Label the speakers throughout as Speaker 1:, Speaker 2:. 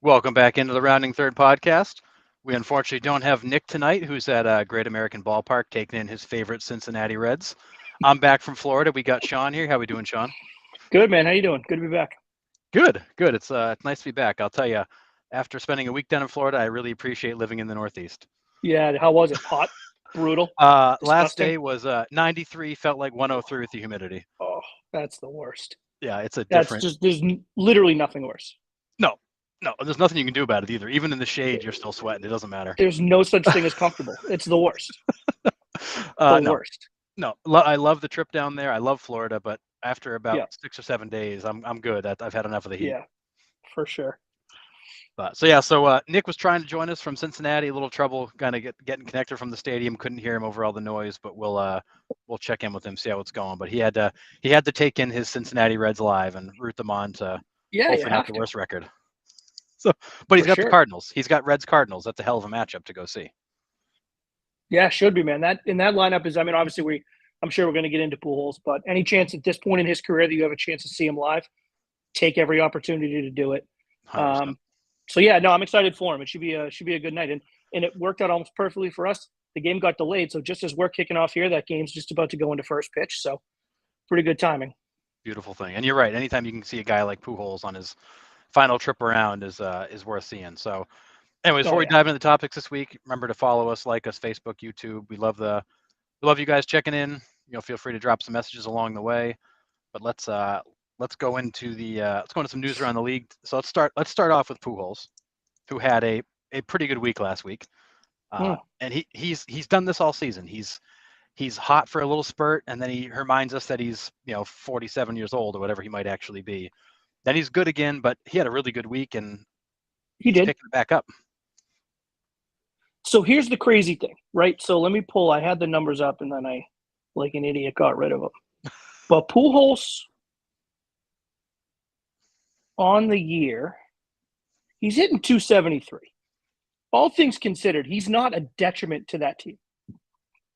Speaker 1: Welcome back into the Rounding Third podcast. We unfortunately don't have Nick tonight, who's at Great American Ballpark taking in his favorite Cincinnati Reds. I'm back from Florida. We got Sean here. How we doing, Sean?
Speaker 2: Good, man. How you doing? Good to be back.
Speaker 1: Good, good. It's nice to be back. I'll tell you, after spending a week down in Florida, I really appreciate living in the Northeast.
Speaker 2: Yeah, how was it? Hot, brutal,
Speaker 1: Last
Speaker 2: disgusting.
Speaker 1: day was 93, felt like 103 with the humidity.
Speaker 2: Oh, that's the worst.
Speaker 1: Yeah, it's a
Speaker 2: That's
Speaker 1: different.
Speaker 2: just literally nothing worse.
Speaker 1: No, no, there's nothing you can do about it either. Even in the shade, you're still sweating. It doesn't matter.
Speaker 2: There's no such thing as comfortable. It's the worst. The
Speaker 1: No,
Speaker 2: worst.
Speaker 1: no, I love the trip down there. I love Florida, but after about
Speaker 2: Yeah,
Speaker 1: 6 or 7 days, I'm good. I've had enough of the heat.
Speaker 2: yeah, for sure.
Speaker 1: But so yeah, so Nick was trying to join us from Cincinnati. A little trouble kind of getting connected from the stadium. Couldn't hear him over all the noise, but we'll check in with him, see how it's going. But he had to take in his Cincinnati Reds live and root them on to
Speaker 2: Yeah, you
Speaker 1: hopefully not
Speaker 2: have
Speaker 1: the
Speaker 2: to,
Speaker 1: worst record. So, but he's
Speaker 2: for
Speaker 1: got the
Speaker 2: sure.
Speaker 1: Cardinals. He's got Reds Cardinals. That's a hell of a matchup to go see.
Speaker 2: Yeah, should be, man. That in that lineup is. I mean, obviously, I'm sure we're going to get into Pujols, but any chance at this point in his career that you have a chance to see him live, take every opportunity to do it.
Speaker 1: 100%.
Speaker 2: Um, so yeah, no, I'm excited for him. It should be a good night, and it worked out almost perfectly for us. The game got delayed, so just as we're kicking off here, that game's just about to go into first pitch. So pretty good timing.
Speaker 1: Beautiful thing. And you're right. Anytime you can see a guy like Pujols on his final trip around is worth seeing. So, anyways, before
Speaker 2: Oh
Speaker 1: we
Speaker 2: yeah,
Speaker 1: dive into the topics this week, remember to follow us, like us, Facebook, YouTube. We love you guys checking in. Feel free to drop some messages along the way. But let's go into some news around the league. So let's start off with Pujols, who had a pretty good week last week.
Speaker 2: mm.
Speaker 1: And he's done this all season. He's hot for a little spurt, and then he reminds us that he's 47 years old or whatever he might actually be. Then he's good again, but he had a really good week, and
Speaker 2: He
Speaker 1: he's
Speaker 2: did.
Speaker 1: picking it back up.
Speaker 2: So here's the crazy thing, right? So let me pull. I had the numbers up, and then I, like an idiot, got rid of them. But Pujols on the year, he's hitting 273. All things considered, he's not a detriment to that team.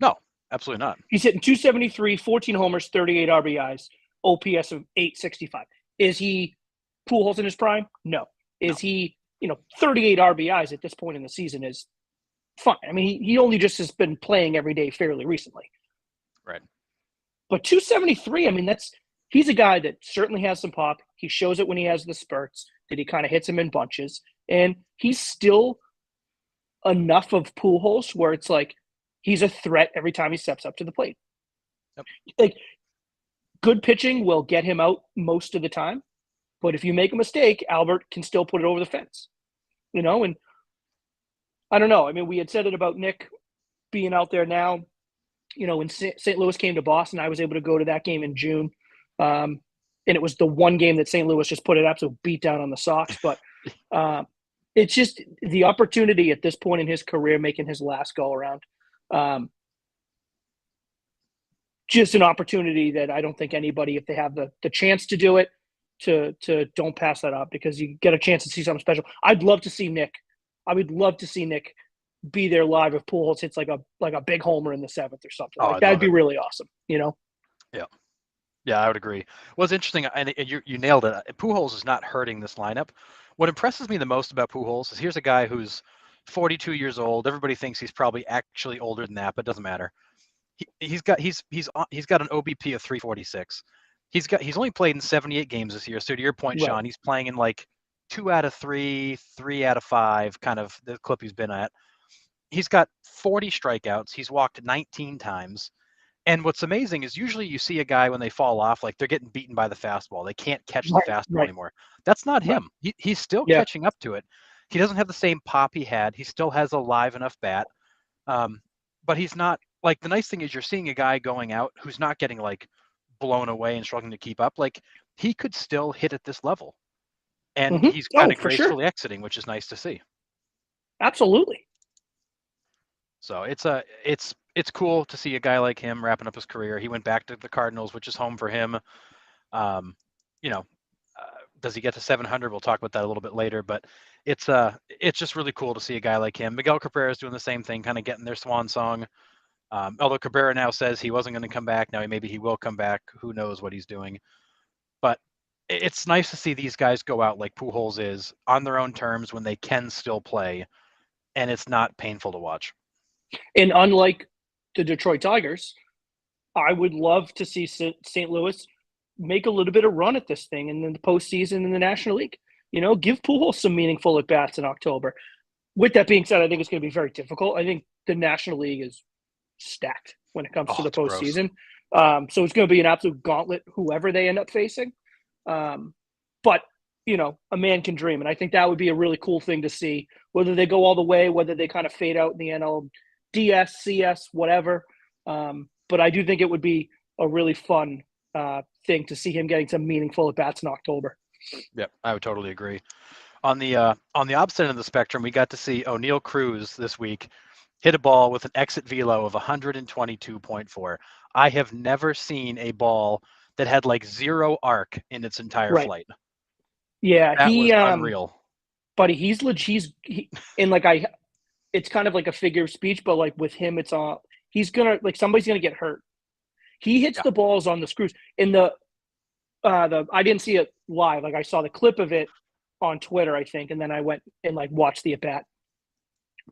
Speaker 1: No, absolutely not.
Speaker 2: He's hitting 273, 14 homers, 38 RBIs, OPS of 865. Is he Pujols in his prime? No.
Speaker 1: No,
Speaker 2: Is he, 38 RBIs at this point in the season is fine. I mean, he only just has been playing every day fairly recently.
Speaker 1: right.
Speaker 2: But 273, I mean, he's a guy that certainly has some pop. He shows it when he has the spurts, that he kind of hits him in bunches. And he's still enough of Pujols where it's like he's a threat every time he steps up to the plate.
Speaker 1: Yep.
Speaker 2: Like, good pitching will get him out most of the time, but if you make a mistake, Albert can still put it over the fence. And I don't know. I mean, we had said it about Nick being out there now. When St. Louis came to Boston, I was able to go to that game in June. And it was the one game that St. Louis just put an absolute beat down on the Sox. But it's just the opportunity at this point in his career, making his last go around. Just an opportunity that I don't think anybody, if they have the chance to do it, to don't pass that up, because you get a chance to see something special. I'd love to see Nick. I would love to see Nick be there live if Pujols hits like a big homer in the seventh or something.
Speaker 1: Oh,
Speaker 2: Like
Speaker 1: I'd
Speaker 2: that'd
Speaker 1: love
Speaker 2: be
Speaker 1: it.
Speaker 2: really awesome.
Speaker 1: Yeah. Yeah, I would agree. What's interesting, and you nailed it. Pujols is not hurting this lineup. What impresses me the most about Pujols is here's a guy who's 42 years old. Everybody thinks he's probably actually older than that, but it doesn't matter. He's got an OBP of 346. He's only played in 78 games this year. So to your point,
Speaker 2: Right.
Speaker 1: Sean, he's playing in like 2 out of 3, 3 out of 5, kind of the clip he's been at. He's got 40 strikeouts. He's walked 19 times. And what's amazing is usually you see a guy when they fall off, like they're getting beaten by the fastball. They can't catch the
Speaker 2: Right.
Speaker 1: fastball
Speaker 2: Right.
Speaker 1: anymore. That's not
Speaker 2: Right.
Speaker 1: him. He's still
Speaker 2: Yeah.
Speaker 1: catching up to it. He doesn't have the same pop he had. He still has a live enough bat. But he's not, like, the nice thing is you're seeing a guy going out who's not getting like blown away and struggling to keep up. Like, he could still hit at this level. And
Speaker 2: Mm-hmm.
Speaker 1: he's kind
Speaker 2: Oh,
Speaker 1: of
Speaker 2: for sure.
Speaker 1: gracefully exiting, which is nice to see.
Speaker 2: Absolutely.
Speaker 1: So it's cool to see a guy like him wrapping up his career. He went back to the Cardinals, which is home for him. Um, you know, does he get to 700? We'll talk about that a little bit later. But it's just really cool to see a guy like him. Miguel Cabrera is doing the same thing, kind of getting their swan song. Although Cabrera now says he wasn't going to come back. Now maybe he will come back. Who knows what he's doing? But it's nice to see these guys go out like Pujols is on their own terms when they can still play, and it's not painful to watch.
Speaker 2: And unlike the Detroit Tigers, I would love to see St. Louis make a little bit of run at this thing in the postseason in the National League. Give Pujols some meaningful at bats in October. With that being said, I think it's going to be very difficult. I think the National League is stacked when it comes to the postseason. So it's going to be an absolute gauntlet, whoever they end up facing. But, a man can dream. And I think that would be a really cool thing to see, whether they go all the way, whether they kind of fade out in the NLDS, CS, whatever. But I do think it would be a really fun thing to see him getting some meaningful at bats in October.
Speaker 1: Yep, I would totally agree. On the opposite end of the spectrum, we got to see O'Neal Cruz this week hit a ball with an exit velo of 122.4. I have never seen a ball that had like zero arc in its entire flight.
Speaker 2: Yeah,
Speaker 1: that was unreal.
Speaker 2: Buddy, he's it's kind of like a figure of speech, but like with him, it's he's gonna somebody's gonna get hurt. He hits the balls on the screws. In the I didn't see it live. Like I saw the clip of it on Twitter, I think, and then I went and watched the at bat.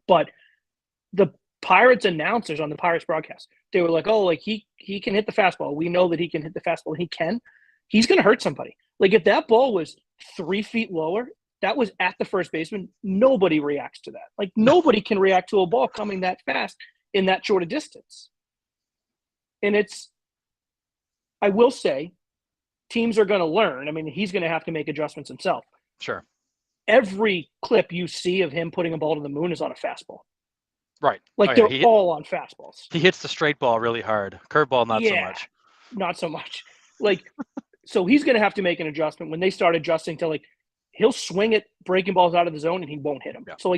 Speaker 2: But the Pirates announcers on the Pirates broadcast, they were like, "Oh, like he can hit the fastball. We know that he can hit the fastball. He can. He's going to hurt somebody. Like if that ball was 3 feet lower, that was at the first baseman. Nobody reacts to that. Like nobody can react to a ball coming that fast in that short a distance. And I will say, teams are going to learn. I mean, he's going to have to make adjustments himself.
Speaker 1: Sure.
Speaker 2: Every clip you see of him putting a ball to the moon is on a fastball.
Speaker 1: Right.
Speaker 2: Like they're all on fastballs.
Speaker 1: He hits the straight ball really hard. Curveball, not so much.
Speaker 2: Not so much. So he's going to have to make an adjustment. When they start adjusting to he'll swing at breaking balls out of the zone and he won't hit them. Yeah. So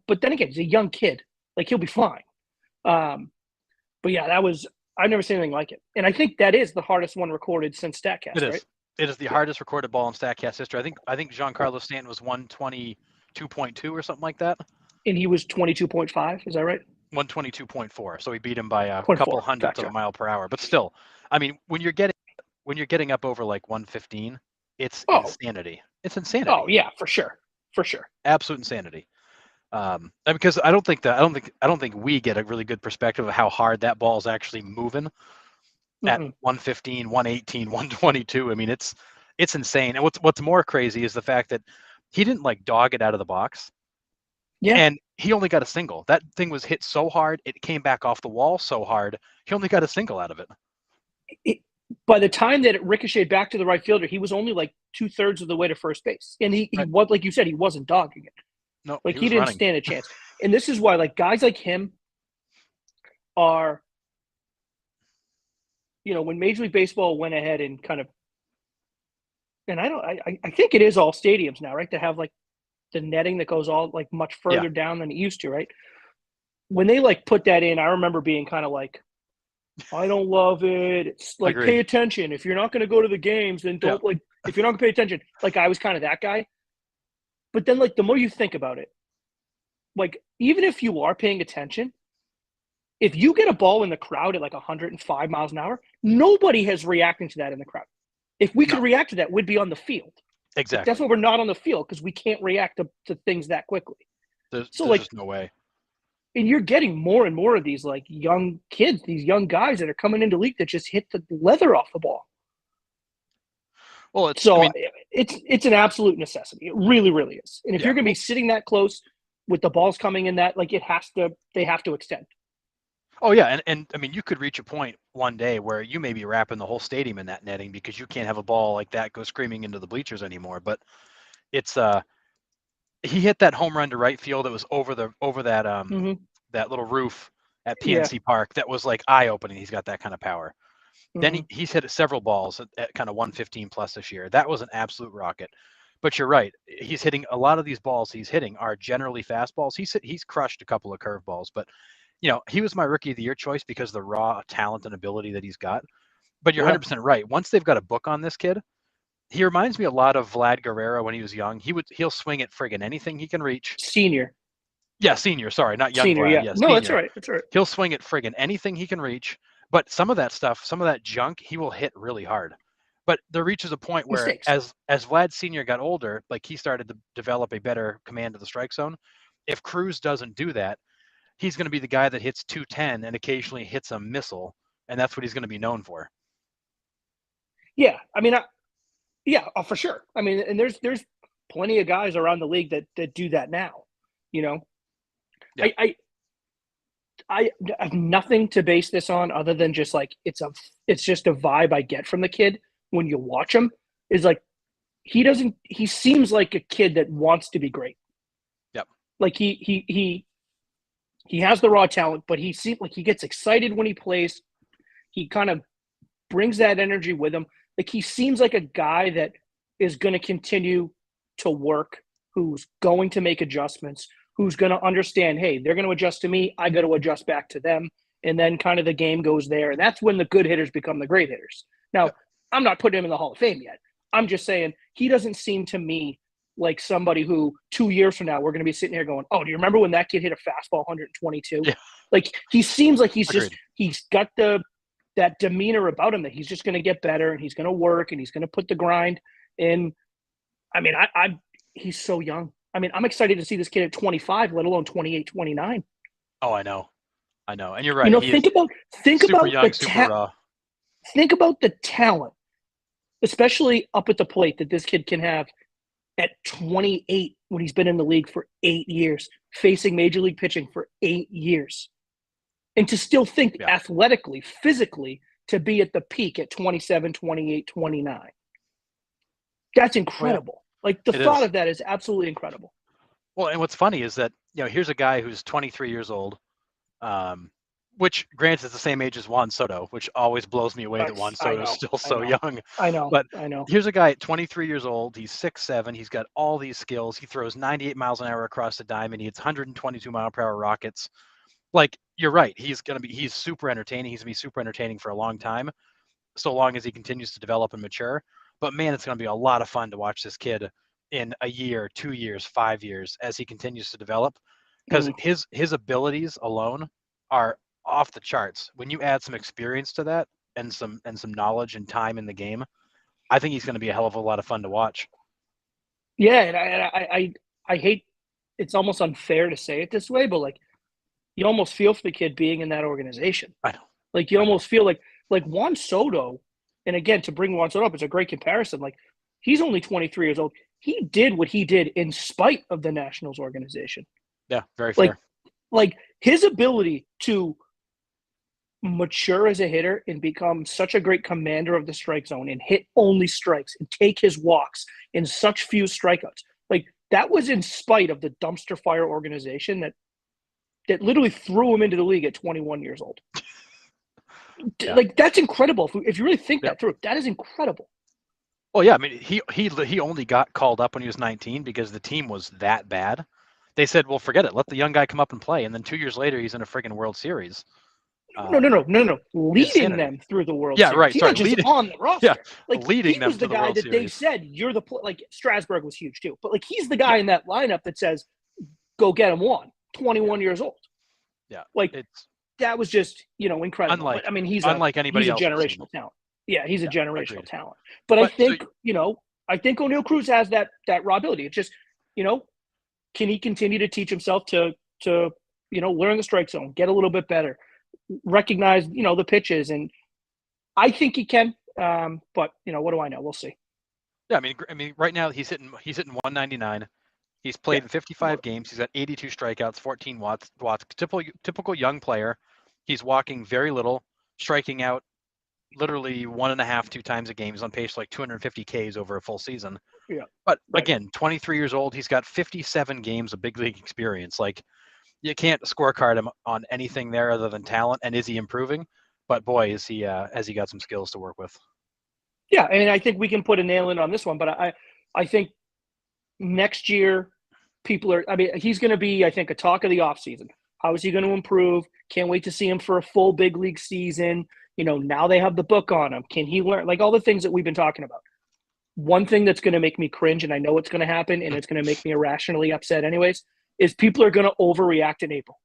Speaker 2: but then again, he's a young kid. He'll be fine. But yeah, I've never seen anything like it. And I think that is the hardest one recorded since StatCast,
Speaker 1: it is.
Speaker 2: Right?
Speaker 1: It is the hardest recorded ball in StatCast history. I think Giancarlo Stanton was 122.2 or something like that. And
Speaker 2: he was 22.5. Is that right?
Speaker 1: 122.4. So he beat him by a couple hundredths of a mile per hour. But still, I mean, when you're getting up over 115, it's insanity. It's insanity.
Speaker 2: Oh yeah, for sure.
Speaker 1: Absolute insanity. Because I don't think we get a really good perspective of how hard that ball is actually moving at 115, 118, 122. I mean, it's insane. And what's more crazy is the fact that he didn't dog it out of the box. Yeah. And he only got a single. That thing was hit so hard, it came back off the wall so hard, he only got a single out of it.
Speaker 2: By the time that it ricocheted back to the right fielder, he was only 2/3 of the way to first base. And he was, like you said, he wasn't dogging it.
Speaker 1: No,
Speaker 2: he didn't stand a chance. And this is why guys like him are, when Major League Baseball went ahead and kind of, and I think it is all stadiums now, right? To have the netting that goes all much further down than it used to, right? When they put that in, I remember being kind of I don't love it. It's pay attention. If you're not going to go to the games, then don't if you're not going to pay attention. I was kind of that guy. But then the more you think about it, even if you are paying attention, if you get a ball in the crowd at 105 miles an hour, nobody has reacting to that in the crowd. If we could react to that, we'd be on the field.
Speaker 1: Exactly.
Speaker 2: That's why we're not on the field, because we can't react to things that quickly.
Speaker 1: There's just no way.
Speaker 2: And you're getting more and more of these young kids, these young guys that are coming into league that just hit the leather off the ball.
Speaker 1: Well,
Speaker 2: it's an absolute necessity. It really, really is. And if you're going to be sitting that close with the balls coming in that, they have to extend.
Speaker 1: Oh yeah, and I mean, you could reach a point one day where you may be wrapping the whole stadium in that netting because you can't have a ball like that go screaming into the bleachers anymore. But it's he hit that home run to right field. It was over that that little roof at PNC Park. That was eye opening. He's got that kind of power. Then he's hit several balls at kind of 115 plus this year. That was an absolute rocket. But you're right. He's hitting a lot of these balls. He's hitting are generally fastballs. He's crushed a couple of curveballs, but he was my rookie of the year choice because of the raw talent and ability that he's got. But you're 100% right. Once they've got a book on this kid, he reminds me a lot of Vlad Guerrero when he was young. He'll swing at friggin' anything he can reach.
Speaker 2: Senior.
Speaker 1: Yeah, senior. Sorry, not young
Speaker 2: senior,
Speaker 1: Vlad.
Speaker 2: Yeah.
Speaker 1: Yeah,
Speaker 2: no,
Speaker 1: senior.
Speaker 2: That's all right. That's all right.
Speaker 1: He'll swing at friggin' anything he can reach. But some of that stuff, some of that junk, he will hit really hard. But there reaches a point where
Speaker 2: Mistakes.
Speaker 1: as Vlad Sr. got older, like he started to develop a better command of the strike zone. If Cruz doesn't do that, he's going to be the guy that hits 210 and occasionally hits a missile, and that's what he's going to be known for.
Speaker 2: Yeah, I mean, for sure. I mean, and there's plenty of guys around the league that do that now. You know,
Speaker 1: Yeah.
Speaker 2: I have nothing to base this on other than just like it's just a vibe I get from the kid when you watch him. Is like he seems like a kid that wants to be great.
Speaker 1: Yep.
Speaker 2: Like he has the raw talent, but he seems like he gets excited when he plays. He kind of brings that energy with him. Like he seems like a guy that is going to continue to work, who's going to make adjustments, who's going to understand, hey, they're going to adjust to me, I got to adjust back to them. And then kind of the game goes there. And that's when the good hitters become the great hitters. Now,
Speaker 1: Yep.
Speaker 2: I'm not putting him in the Hall of Fame yet. I'm just saying he doesn't seem to me like somebody who 2 years from now we're going to be sitting here going, oh, do you remember when that kid hit a fastball 122?
Speaker 1: Yeah.
Speaker 2: Like he seems like he's
Speaker 1: Agreed.
Speaker 2: he's got that demeanor about him that he's just going to get better and he's going to work and he's going to put the grind in. I mean, he's so young. I mean, I'm excited to see this kid at 25, let alone 28, 29.
Speaker 1: Oh, I know. And you're right.
Speaker 2: You know,
Speaker 1: He
Speaker 2: think
Speaker 1: is
Speaker 2: about
Speaker 1: super young, super raw.
Speaker 2: think about the talent, especially up at the plate, that this kid can have at 28 when he's been in the league for 8 years, facing major league pitching for 8 years. And to still think athletically, physically, to be at the peak at 27, 28, 29. That's incredible. Like the thought of that is absolutely incredible.
Speaker 1: Well, and what's funny is that, here's a guy who's 23 years old, which granted is the same age as Juan Soto, which always blows me away that Juan Soto is still so young.
Speaker 2: I know.
Speaker 1: But here's a guy at 23 years old. He's 6'7". He's got all these skills. He throws 98 miles an hour across the diamond. He hits 122 mile per hour rockets. Like, you're right. He's super entertaining. He's going to be super entertaining for a long time, so long as he continues to develop and mature. But man, it's going to be a lot of fun to watch this kid in a year, 2 years, 5 years as he continues to develop, because his abilities alone are off the charts. When you add some experience to that and some knowledge and time in the game, I think he's going to be a hell of a lot of fun to watch.
Speaker 2: Yeah, and I hate, it's almost unfair to say it this way, but like you almost feel for the kid being in that organization.
Speaker 1: I know.
Speaker 2: Like you almost feel like Juan Soto, and again, to bring Juan Soto up, it's a great comparison. Like he's only 23 years old. He did what he did in spite of the Nationals organization.
Speaker 1: Yeah, very fair.
Speaker 2: Like his ability to mature as a hitter and become such a great commander of the strike zone and hit only strikes and take his walks in such few strikeouts. Like that was in spite of the dumpster fire organization that literally threw him into the league at 21 years old. Yeah. Like that's incredible. If you really think that through, that is incredible.
Speaker 1: Well, yeah, I mean, he only got called up when he was 19 because the team was that bad. They said, well, forget it. Let the young guy come up and play. And then 2 years later, he's in a freaking World Series.
Speaker 2: No. Leading them through the World Series.
Speaker 1: Right. Sorry,
Speaker 2: just on the roster.
Speaker 1: Yeah,
Speaker 2: like
Speaker 1: leading them to the World Series.
Speaker 2: He was the guy that they said, you're the – like Strasburg was huge too. But like he's the guy in that lineup that says, go get him one, 21 years old.
Speaker 1: Yeah.
Speaker 2: Like that was just, incredible.
Speaker 1: Unlike,
Speaker 2: I mean, he's
Speaker 1: anybody
Speaker 2: else. He's a generational talent. Yeah, he's a generational talent. But I think, I think O'Neill Cruz has that raw ability. It's just, can he continue to teach himself to learn the strike zone, get a little bit better, recognize, the pitches. And I think he can. But, what do I know? We'll see.
Speaker 1: Yeah, I mean, right now he's hitting 199. He's played in 55 games. He's got 82 strikeouts, 14 watts. Typical young player. He's walking very little, striking out literally 1.5, 2 times a game. He's on pace for like 250 Ks over a full season.
Speaker 2: Yeah.
Speaker 1: But again, 23 years old. He's got 57 games of big league experience. Like, you can't scorecard him on anything there other than talent. And is he improving? But boy, has he got some skills to work with.
Speaker 2: Yeah, and I think we can put a nail in on this one. But I think next year, he's going to be, I think, a talk of the offseason. How is he going to improve? Can't wait to see him for a full big league season. Now they have the book on him. Can he learn? Like all the things that we've been talking about. One thing that's going to make me cringe, and I know it's going to happen, and it's going to make me irrationally upset anyways, is people are going to overreact in April.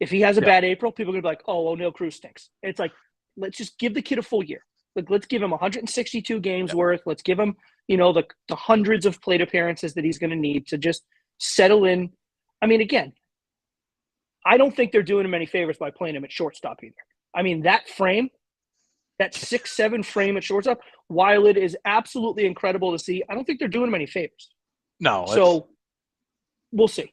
Speaker 2: If he has a bad April, people are going to be like, oh, O'Neill Cruz stinks. And it's like, let's just give the kid a full year. Like, let's give him 162 games
Speaker 1: Yep.
Speaker 2: worth. Let's give him, the hundreds of plate appearances that he's going to need to just settle in. I mean, again, I don't think they're doing him any favors by playing him at shortstop either. I mean, that frame, that 6'7" frame at shortstop, while it is absolutely incredible to see, I don't think they're doing him any favors.
Speaker 1: No,
Speaker 2: So we'll see.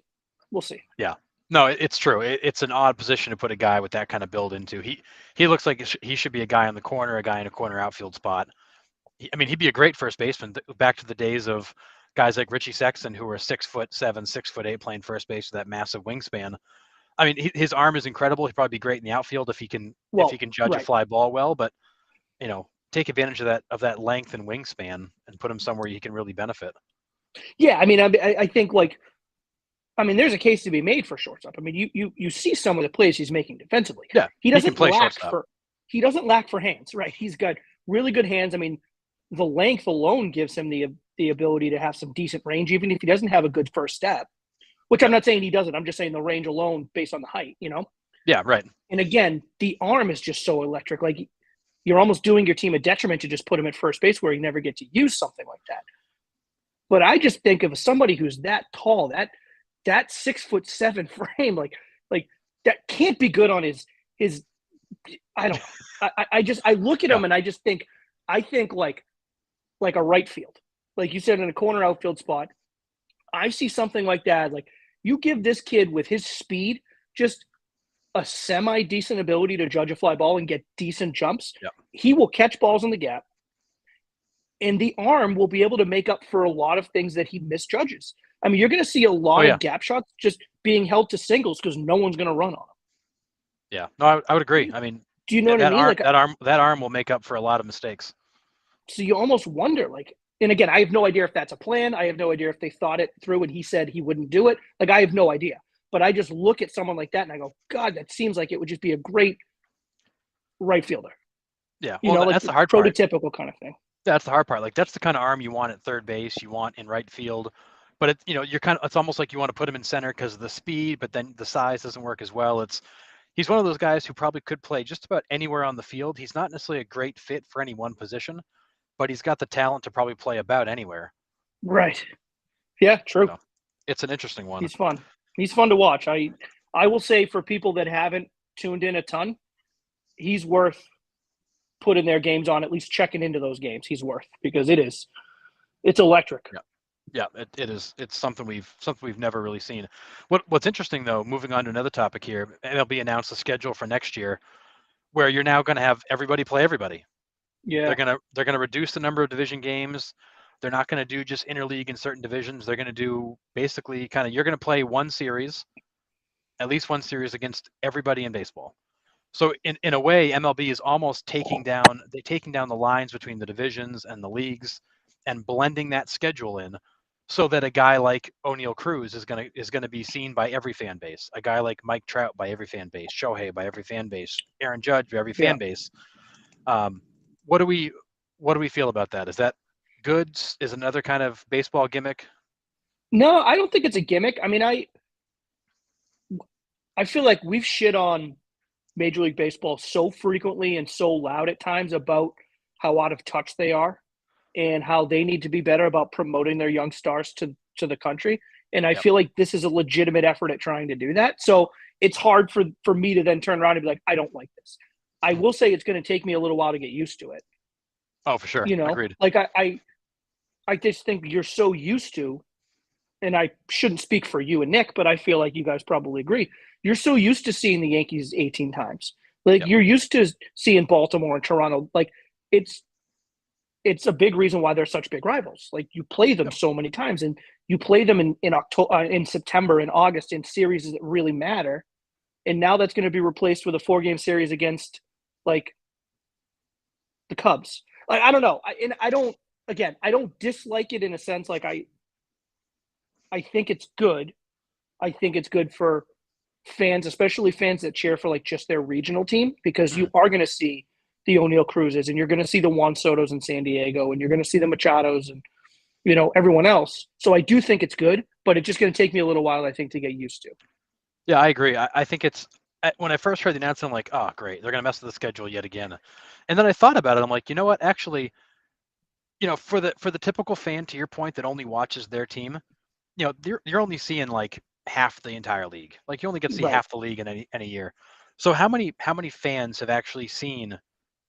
Speaker 2: We'll see.
Speaker 1: yeah. No, it's true. It's an odd position to put a guy with that kind of build into. He looks like he should be a guy in the corner, a guy in a corner outfield spot. I mean, he'd be a great first baseman. Back to the days of guys like Richie Sexton, who were 6'7", 6'8", playing first base with that massive wingspan. I mean, his arm is incredible. He'd probably be great in the outfield if he can judge a fly ball well. But take advantage of that length and wingspan and put him somewhere he can really benefit.
Speaker 2: Yeah, I mean, I think there's a case to be made for shortstop. I mean, you see some of the plays he's making defensively.
Speaker 1: Yeah,
Speaker 2: he doesn't
Speaker 1: can play
Speaker 2: lack
Speaker 1: shortstop.
Speaker 2: he doesn't lack for hands, right? He's got really good hands. I mean, the length alone gives him the ability to have some decent range, even if he doesn't have a good first step. Which I'm not saying he doesn't. I'm just saying the range alone based on the height.
Speaker 1: Yeah, right.
Speaker 2: And again, the arm is just so electric. Like, you're almost doing your team a detriment to just put him at first base where you never get to use something like that. But I just think of somebody who's that tall, that 6'7" frame, like that can't be good on his. I don't know. I look at him and I think like a right field, like you said, in a corner outfield spot. I see something like that. Like, you give this kid with his speed just a semi-decent ability to judge a fly ball and get decent jumps.
Speaker 1: Yep.
Speaker 2: He will catch balls in the gap, and the arm will be able to make up for a lot of things that he misjudges. I mean, you're going to see a lot of gap shots just being held to singles because no one's going to run on them.
Speaker 1: Yeah, no, I would agree. I mean,
Speaker 2: do you know what I mean?
Speaker 1: That arm will make up for a lot of mistakes.
Speaker 2: So you almost wonder, and again, I have no idea if that's a plan. I have no idea if they thought it through and he said he wouldn't do it. Like, I have no idea. But I just look at someone like that and I go, God, that seems like it would just be a great right fielder.
Speaker 1: Yeah, well, that's the hard
Speaker 2: prototypical
Speaker 1: part.
Speaker 2: Kind of thing.
Speaker 1: That's the hard part. Like, that's the kind of arm you want at third base, you want in right field. But it's almost like you want to put him in center because of the speed, but then the size doesn't work as well. He's one of those guys who probably could play just about anywhere on the field. He's not necessarily a great fit for any one position, but he's got the talent to probably play about anywhere.
Speaker 2: Right. Yeah, true.
Speaker 1: So, it's an interesting one.
Speaker 2: He's fun. He's fun to watch. I will say, for people that haven't tuned in a ton, he's worth putting their games on, at least checking into those games. He's worth, because it's electric.
Speaker 1: Yeah, it is. It's something we've never really seen. What's interesting, though, moving on to another topic here, MLB announced the schedule for next year, where you're now going to have everybody play everybody.
Speaker 2: Yeah,
Speaker 1: they're gonna reduce the number of division games. They're not going to do just interleague in certain divisions. They're going to do basically you're going to play at least one series against everybody in baseball. So in a way, MLB is almost taking down the lines between the divisions and the leagues and blending that schedule in, so that a guy like O'Neal Cruz is going to be seen by every fan base. A guy like Mike Trout by every fan base, Shohei by every fan base, Aaron Judge by every fan base. What do we feel about that? Is that good? Is another kind of baseball gimmick?
Speaker 2: No, I don't think it's a gimmick. I mean, I feel like we've shit on Major League Baseball so frequently and so loud at times about how out of touch they are and how they need to be better about promoting their young stars to the country. And I feel like this is a legitimate effort at trying to do that. So it's hard for me to then turn around and be like, I don't like this. I will say it's going to take me a little while to get used to it.
Speaker 1: Oh, for sure. Agreed.
Speaker 2: Like I just think you're so used to, and I shouldn't speak for you and Nick, but I feel like you guys probably agree. You're so used to seeing the Yankees 18 times. Like, you're used to seeing Baltimore and Toronto. Like, it's a big reason why they're such big rivals. Like, you play them so many times, and you play them in October, in September, and August in series that really matter. And now that's going to be replaced with a 4-game series against, like, the Cubs. Like, I don't know. I don't dislike it in a sense. Like, I think it's good. I think it's good for fans, especially fans that cheer for like just their regional team, because you are going to see the O'Neal Cruzes, and you're going to see the Juan Sotos in San Diego, and you're going to see the Machados and, everyone else. So I do think it's good, but it's just going to take me a little while, I think, to get used to.
Speaker 1: Yeah, I agree. I think it's when I first heard the announcement, I'm like, oh, great, they're going to mess with the schedule yet again. And then I thought about it. I'm like, you know what? Actually, for the typical fan, to your point, that only watches their team, you're only seeing like half the entire league. Like you only get to see
Speaker 2: Right.
Speaker 1: half the league in any year. So how many fans have actually seen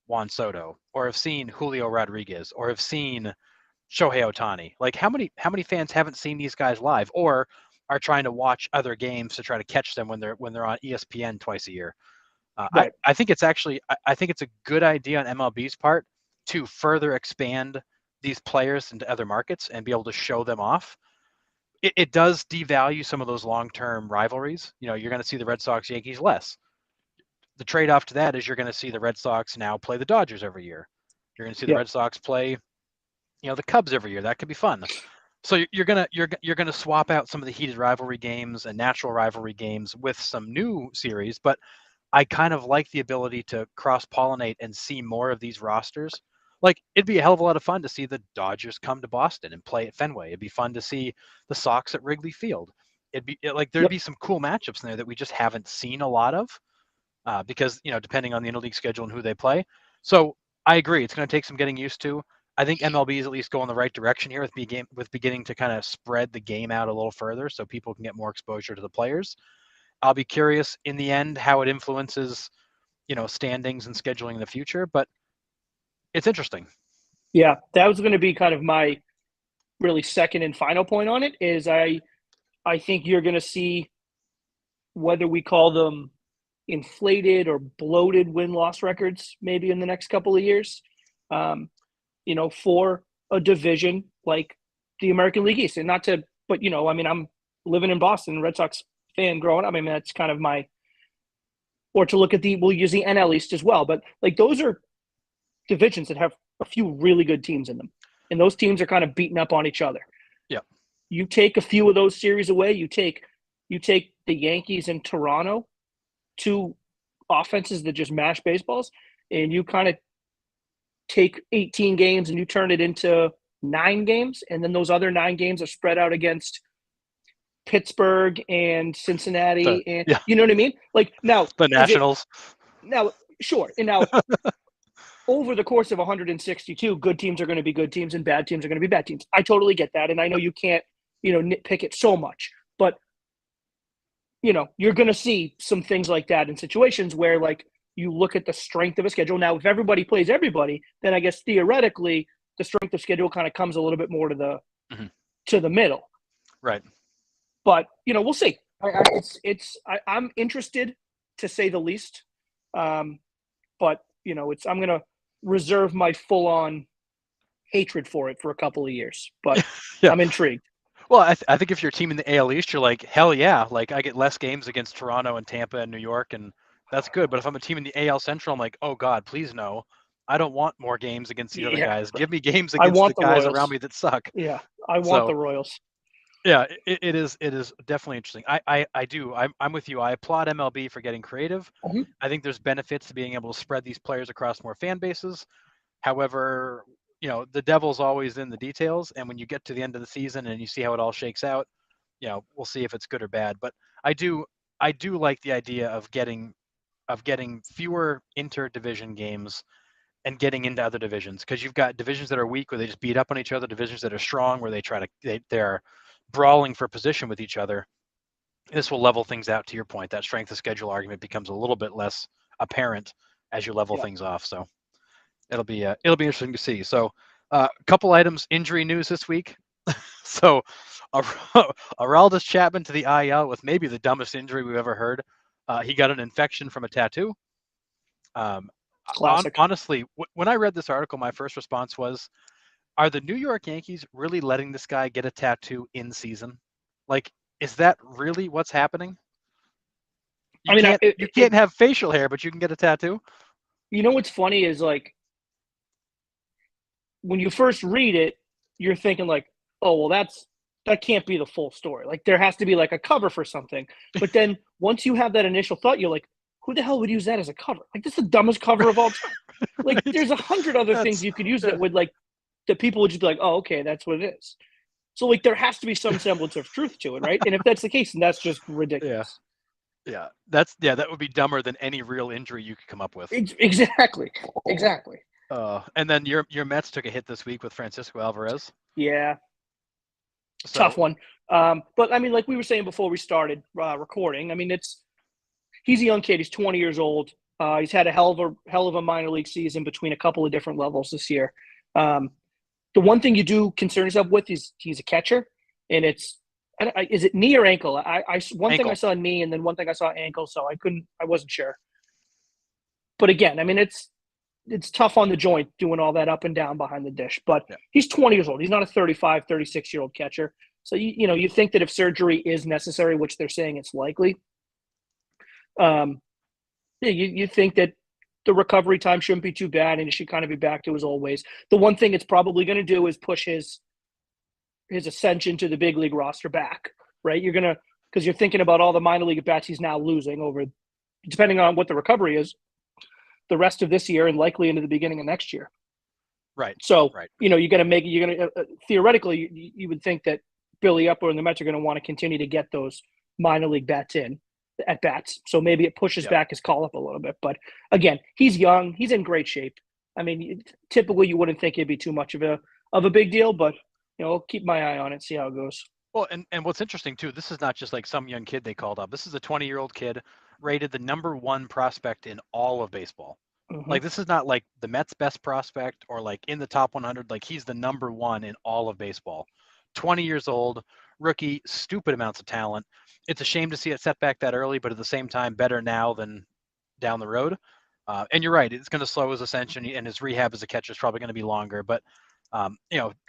Speaker 1: Juan Soto or have seen Julio Rodriguez or have seen Shohei Ohtani? Like how many fans haven't seen these guys live or are trying to watch other games to try to catch them when they're on ESPN twice a year?
Speaker 2: Right.
Speaker 1: I think it's actually I think it's a good idea on MLB's part to further expand these players into other markets and be able to show them off. It does devalue some of those long-term rivalries. You're going to see the Red Sox Yankees less. The trade-off to that is you're going to see the Red Sox now play the Dodgers every year. You're going to see the
Speaker 2: Yep.
Speaker 1: Red Sox play, the Cubs every year. That could be fun. So you're gonna swap out some of the heated rivalry games and natural rivalry games with some new series, but I kind of like the ability to cross pollinate and see more of these rosters. Like it'd be a hell of a lot of fun to see the Dodgers come to Boston and play at Fenway. It'd be fun to see the Sox at Wrigley Field. Like there'd
Speaker 2: Yep.
Speaker 1: be some cool matchups in there that we just haven't seen a lot of because depending on the interleague schedule and who they play. So I agree, it's going to take some getting used to. I think MLB is at least going the right direction here with beginning to kind of spread the game out a little further so people can get more exposure to the players. I'll be curious in the end how it influences, standings and scheduling in the future, but it's interesting.
Speaker 2: Yeah. That was going to be kind of my really second and final point on it. Is I think you're going to see, whether we call them inflated or bloated win-loss records maybe in the next couple of years, for a division like the American League East. And not to, but, I mean, I'm living in Boston, Red Sox fan growing up. I mean, that's kind of my, or to look at we'll use the NL East as well. But like those are divisions that have a few really good teams in them. And those teams are kind of beating up on each other.
Speaker 1: Yeah.
Speaker 2: You take a few of those series away, you take the Yankees and Toronto, two offenses that just mash baseballs, and you kind of take 18 games and you turn it into 9 games, and then those other 9 games are spread out against Pittsburgh and Cincinnati, and
Speaker 1: Yeah,
Speaker 2: you know what I mean? Like now,
Speaker 1: the Nationals.
Speaker 2: now sure, and now over the course of 162, good teams are going to be good teams and bad teams are going to be bad teams. I totally get that, and I know you can't, nitpick it so much, but you're going to see some things like that in situations where, like, you look at the strength of a schedule. Now, if everybody plays everybody, then I guess theoretically the strength of schedule kind of comes a little bit more to the middle.
Speaker 1: Right.
Speaker 2: But we'll see. I'm interested, to say the least. But I'm going to reserve my full-on hatred for it for a couple of years. But
Speaker 1: Yeah.
Speaker 2: I'm intrigued.
Speaker 1: Well, I think if you're a team in the AL East, you're like, hell yeah, like I get less games against Toronto and Tampa and New York, and that's good. But if I'm a team in the AL Central, I'm like, oh God, please no. I don't want more games against the other guys. Give me games
Speaker 2: I
Speaker 1: against
Speaker 2: want
Speaker 1: the
Speaker 2: the
Speaker 1: guys
Speaker 2: Royals
Speaker 1: around me that suck.
Speaker 2: Yeah, I want the Royals.
Speaker 1: Yeah, it is definitely interesting. I do. I'm with you. I applaud MLB for getting creative.
Speaker 2: Mhm.
Speaker 1: I think there's benefits to being able to spread these players across more fan bases. However, the devil's always in the details, and when you get to the end of the season and you see how it all shakes out, we'll see if it's good or bad. But I do like the idea of getting fewer interdivision games and getting into other divisions, because you've got divisions that are weak where they just beat up on each other, divisions that are strong where they're brawling for position with each other. This will level things out. To your point, that strength of schedule argument becomes a little bit less apparent as you level things off. So it'll be interesting to see. So a couple items, injury news this week. So Aroldis Chapman to the IL with maybe the dumbest injury we've ever heard. He got an infection from a tattoo.
Speaker 2: Classic.
Speaker 1: Honestly, when I read this article, my first response was, are the New York Yankees really letting this guy get a tattoo in season? Like, is that really what's happening? You can't have facial hair, but you can get a tattoo?
Speaker 2: What's funny is, like, when you first read it, you're thinking like, oh, well, that can't be the full story. Like, there has to be like a cover for something. But then once you have that initial thought, you're like, who the hell would use that as a cover? Like, this is the dumbest cover of all time. Like, there's 100 other things you could use that would, like, that people would just be like, oh, okay, that's what it is. So, like, there has to be some semblance of truth to it, right? And if that's the case, then that's just ridiculous.
Speaker 1: Yeah, that would be dumber than any real injury you could come up with.
Speaker 2: Exactly.
Speaker 1: And then your Mets took a hit this week with Francisco Alvarez.
Speaker 2: Yeah, tough
Speaker 1: So
Speaker 2: one. But I mean, like we were saying before we started recording, I mean, he's a young kid. He's 20 years old. He's had a hell of a minor league season between a couple of different levels this year. The one thing you do concern yourself with is he's a catcher, and is it knee or ankle? One thing I
Speaker 1: ankle.
Speaker 2: saw knee, and then one thing I saw ankle, so I wasn't sure. But again, I mean, it's tough on the joint doing all that up and down behind the dish. But
Speaker 1: Yeah.
Speaker 2: he's 20 years old. He's not a 35, 36-year-old catcher. So you think that if surgery is necessary, which they're saying it's likely, you think that the recovery time shouldn't be too bad, and he should kind of be back to his old ways. The one thing it's probably going to do is push his ascension to the big league roster back, right? Because you're thinking about all the minor league at bats he's now losing over, depending on what the recovery is, the rest of this year and likely into the beginning of next year.
Speaker 1: Right.
Speaker 2: So,
Speaker 1: right.
Speaker 2: you're going to theoretically, you would think that Billy Upler and the Mets are going to want to continue to get those minor league bats at bats. So maybe it pushes back his call up a little bit. But again, he's young. He's in great shape. I mean, typically you wouldn't think it'd be too much of a big deal, but I'll keep my eye on it, see how it goes.
Speaker 1: Well, and what's interesting too, this is not just like some young kid they called up. This is a 20-year-old kid rated the #1 prospect in all of baseball.
Speaker 2: Mm-hmm.
Speaker 1: Like this is not like the Mets' best prospect or like in the top 100. Like he's the #1 in all of baseball. 20 years old, rookie, stupid amounts of talent. It's a shame to see it set back that early, but at the same time, better now than down the road. And you're right, it's going to slow his ascension, and his rehab as a catcher is probably going to be longer. But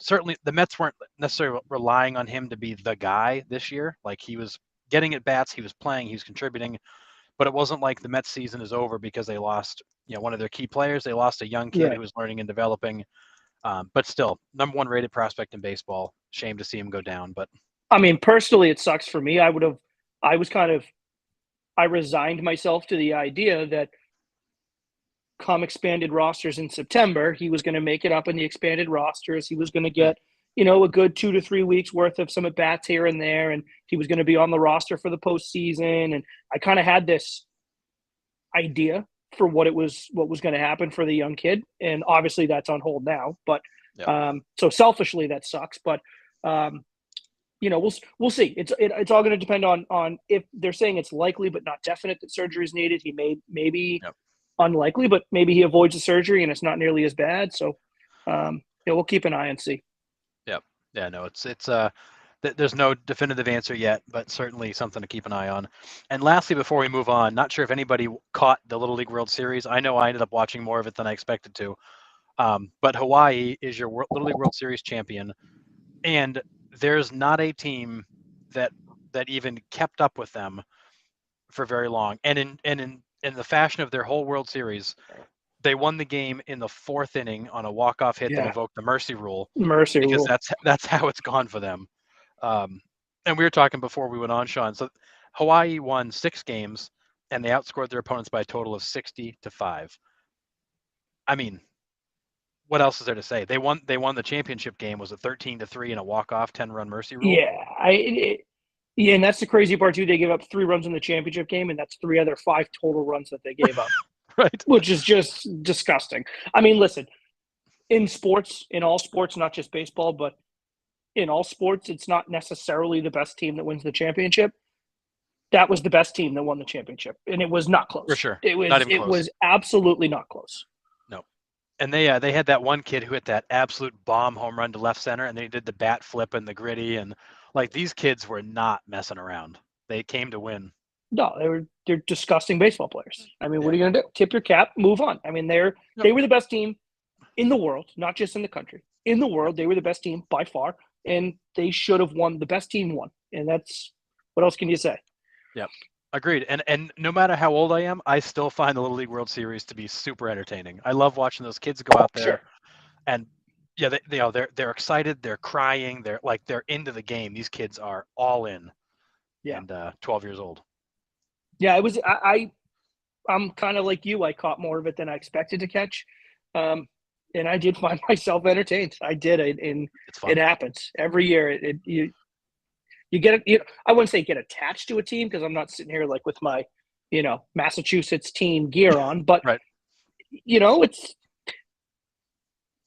Speaker 1: certainly the Mets weren't necessarily relying on him to be the guy this year. Like he was getting at bats, he was playing, he was contributing, but it wasn't like the Mets season is over because they lost, one of their key players. They lost a young kid who was learning and developing. But still, #1 rated prospect in baseball. Shame to see him go down. But
Speaker 2: I mean, personally, it sucks for me. I resigned myself to the idea that come expanded rosters in September, he was going to make it up in the expanded rosters. He was going to get, a good 2 to 3 weeks worth of some at bats here and there, and he was going to be on the roster for the postseason. And I kind of had this idea for what was going to happen for the young kid, and obviously that's on hold now. But so selfishly, that sucks. But we'll see. It's all going to depend on if they're saying it's likely but not definite that surgery is needed. He maybe. Unlikely, but maybe he avoids the surgery and it's not nearly as bad. So, we'll keep an eye and see.
Speaker 1: Yeah, no, it's there's no definitive answer yet, but certainly something to keep an eye on. And lastly, before we move on, not sure if anybody caught the Little League World Series. I know I ended up watching more of it than I expected to. But Hawaii is your Little League World Series champion, and there's not a team that even kept up with them for very long. And in the fashion of their whole World Series, they won the game in the 4th inning on a walk-off hit that invoked the mercy rule. Because that's how it's gone for them. And we were talking before we went on, Sean. So Hawaii won 6 games, and they outscored their opponents by a total of 60-5. I mean, what else is there to say? They won the championship game. Was it 13-3 in a walk-off 10-run mercy rule?
Speaker 2: Yeah, and that's the crazy part too. They gave up 3 runs in the championship game, and that's 3 other 5 total runs that they gave up.
Speaker 1: Right.
Speaker 2: Which is just disgusting. I mean, listen, in all sports, not just baseball, but in all sports, it's not necessarily the best team that wins the championship. That was the best team that won the championship, and it was not close.
Speaker 1: For sure.
Speaker 2: It was absolutely not close.
Speaker 1: No. And they had that one kid who hit that absolute bomb home run to left center, and they did the bat flip and the gritty, and like these kids were not messing around. They came to win.
Speaker 2: No, they're disgusting baseball players. I mean, what are you going to do? Tip your cap, move on. I mean, they were the best team in the world, not just in the country. In the world, they were the best team by far, and they should have won. The best team won, and that's what else can you say?
Speaker 1: Yep, agreed. And no matter how old I am, I still find the Little League World Series to be super entertaining. I love watching those kids go out there, and they're excited, they're crying, they're into the game. These kids are all in. Yeah, and 12 years old.
Speaker 2: Yeah, it was. I'm kind of like you. I caught more of it than I expected to catch, and I did find myself entertained. I did, and it happens every year. You You get it. I wouldn't say get attached to a team because I'm not sitting here like with my, Massachusetts team gear on, but
Speaker 1: Right.
Speaker 2: it's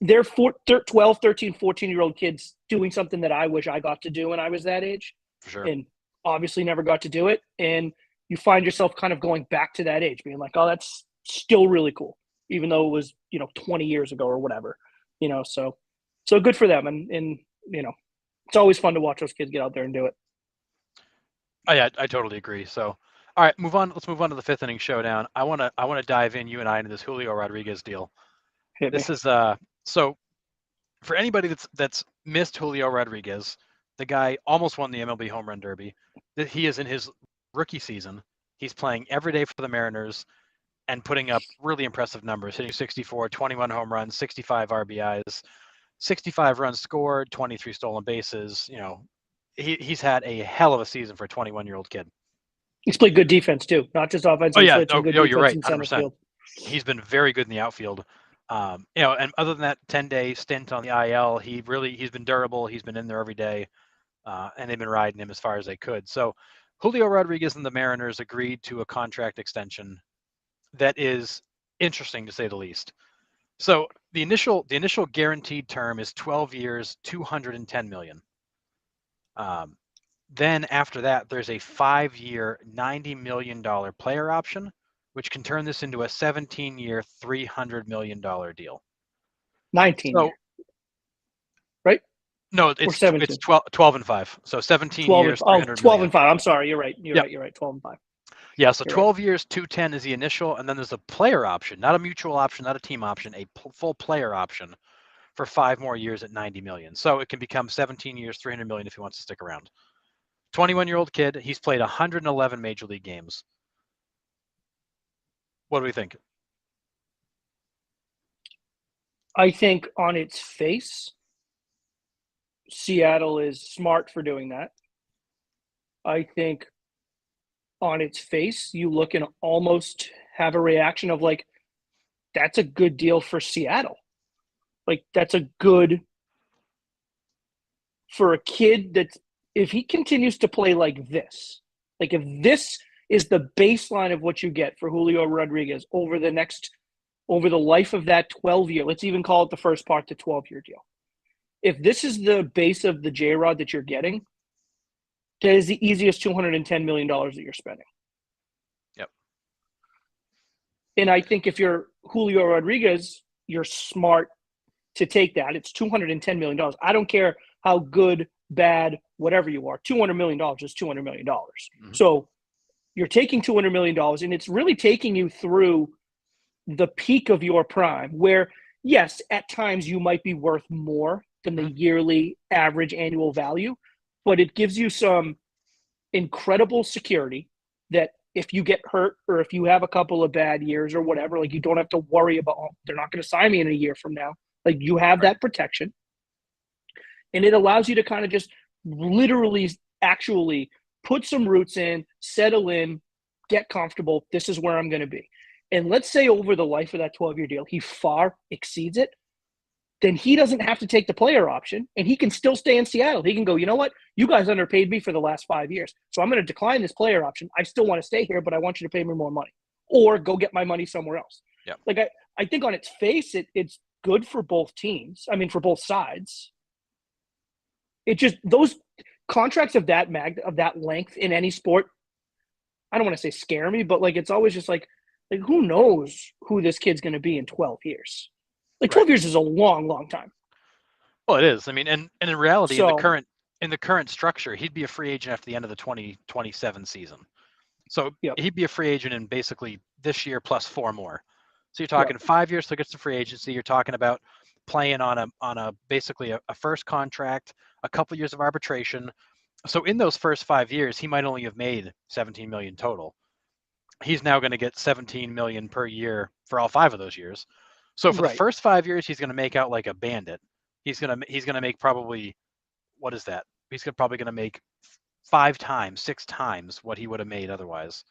Speaker 2: they're 12, 13, 14-year-old kids doing something that I wish I got to do when I was that age.
Speaker 1: For sure.
Speaker 2: And obviously never got to do it. And you find yourself kind of going back to that age, being like, oh, that's still really cool, even though it was, 20 years ago or whatever, so good for them. And it's always fun to watch those kids get out there and do it.
Speaker 1: I totally agree. So, all right, move on. Let's move on to the fifth inning showdown. I want to dive in, you and I, into this Julio Rodriguez deal.
Speaker 2: Hit me.
Speaker 1: This is so for anybody that's missed Julio Rodriguez, the guy almost won the MLB Home Run Derby. He is in his rookie season. He's playing every day for the Mariners and putting up really impressive numbers, hitting 64, 21 home runs, 65 RBIs, 65 runs scored, 23 stolen bases. He's had a hell of a season for a 21-year-old kid.
Speaker 2: He's played good defense too, not just offense.
Speaker 1: Oh yeah,
Speaker 2: good defense
Speaker 1: you're right,
Speaker 2: in center
Speaker 1: 100%.
Speaker 2: field.
Speaker 1: He's been very good in the outfield. And other than that 10-day stint on the IL, he's been durable. He's been in there every day, and they've been riding him as far as they could. So Julio Rodriguez and the Mariners agreed to a contract extension that is interesting to say the least. So the initial guaranteed term is 12 years, $210 million. Then after that, there's a 5-year, $90 million player option, which can turn this into a 17-year, $300 million deal.
Speaker 2: 19 year, right?
Speaker 1: No, it's 12 and 5. So 17 years, 300
Speaker 2: 12
Speaker 1: million.
Speaker 2: and 5. I'm sorry, you're right. You're right. 12 and 5.
Speaker 1: Yeah, so 12 years, 210 is the initial, and then there's a player option, not a mutual option, not a team option, a full player option for 5 more years at 90 million. So it can become 17 years, 300 million if he wants to stick around. 21-year-old kid. He's played 111 major league games. What do we think?
Speaker 2: I think on its face, Seattle is smart for doing that. I think on its face, you look and almost have a reaction of like, that's a good deal for Seattle. Like, that's a good for a kid that if he continues to play like this, like if this is the baseline of what you get for Julio Rodriguez over the life of that 12-year, let's even call it the first part, the 12-year deal. If this is the base of the J-Rod that you're getting, that is the easiest $210 million that you're spending.
Speaker 1: Yep.
Speaker 2: And I think if you're Julio Rodriguez, you're smart to take that. It's $210 million. I don't care how good, bad, whatever you are. $200 million is $200 million. Mm-hmm. So you're taking $200 million, and it's really taking you through the peak of your prime where, yes, at times you might be worth more than the yearly average annual value, but it gives you some incredible security that if you get hurt or if you have a couple of bad years or whatever, like you don't have to worry about, oh, they're not going to sign me in a year from now. Like you have that protection. And it allows you to kind of just literally actually put some roots in, settle in, get comfortable. This is where I'm going to be. And let's say over the life of that 12-year deal, he far exceeds it. Then he doesn't have to take the player option and he can still stay in Seattle. He can go, you know what? You guys underpaid me for the last 5 years. So I'm going to decline this player option. I still want to stay here, but I want you to pay me more money or go get my money somewhere else.
Speaker 1: Yeah.
Speaker 2: Like I think on its face, it's good for both teams. I mean, for both sides. It just, those contracts of that length in any sport, I don't want to say scare me, but like, it's always just like who knows who this kid's going to be in 12 years. Like 12 years is a long, long time.
Speaker 1: Well, it is. I mean, and in reality, in the current structure, he'd be a free agent after the end of the 2027 season. So he'd be a free agent in basically this year plus 4 more. So you're talking 5 years till he gets to free agency. You're talking about playing on a basically a first contract, a couple years of arbitration. So in those first 5 years, he might only have made 17 million total. He's now going to get 17 million per year for all 5 of those years. So for the first 5 years, he's going to make out like a bandit. He's going to make probably, what is that? He's probably going to make 5 times, 6 times what he would have made otherwise.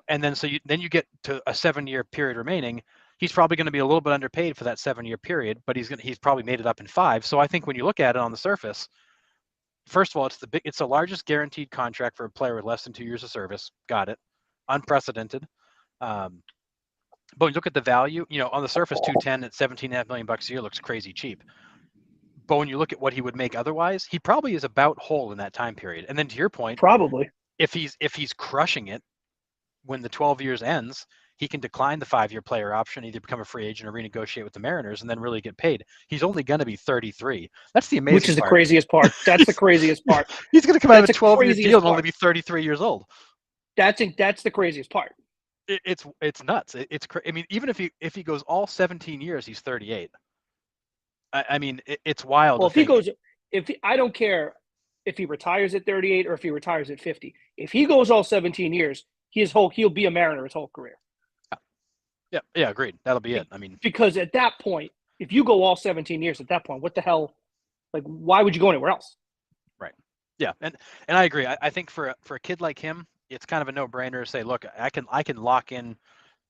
Speaker 1: And then then you get to a 7-year period remaining. He's probably going to be a little bit underpaid for that 7-year period, but he's probably made it up in 5. So I think when you look at it on the surface, first of all, it's the largest guaranteed contract for a player with less than 2 years of service. Got it. Unprecedented. Um, but when you look at the value, on the surface, 210 at $17.5 million a year looks crazy cheap. But when you look at what he would make otherwise, he probably is about whole in that time period. And then to your point,
Speaker 2: Probably.
Speaker 1: if he's crushing it when the 12 years ends, he can decline the 5-year player option, either become a free agent or renegotiate with the Mariners, and then really get paid. He's only going to be 33. That's the amazing part.
Speaker 2: Which is the craziest part. That's the craziest part.
Speaker 1: He's going to come out of a
Speaker 2: That's the
Speaker 1: 12-year
Speaker 2: craziest
Speaker 1: deal and only
Speaker 2: part.
Speaker 1: be 33 years old.
Speaker 2: That's the craziest part.
Speaker 1: It's nuts. I mean, even if he goes all 17 years, he's 38. I mean, it's wild.
Speaker 2: Well,
Speaker 1: to think.
Speaker 2: I don't care if he retires at 38 or if he retires at 50. If he goes all 17 years, he'll be a Mariner his whole career.
Speaker 1: Yeah, agreed. That'll be it. I mean,
Speaker 2: because at that point, if you go all 17 years at that point, what the hell? Like, why would you go anywhere else?
Speaker 1: Right. Yeah, and I agree. I think for a kid like him, it's kind of a no-brainer to say, look, I can lock in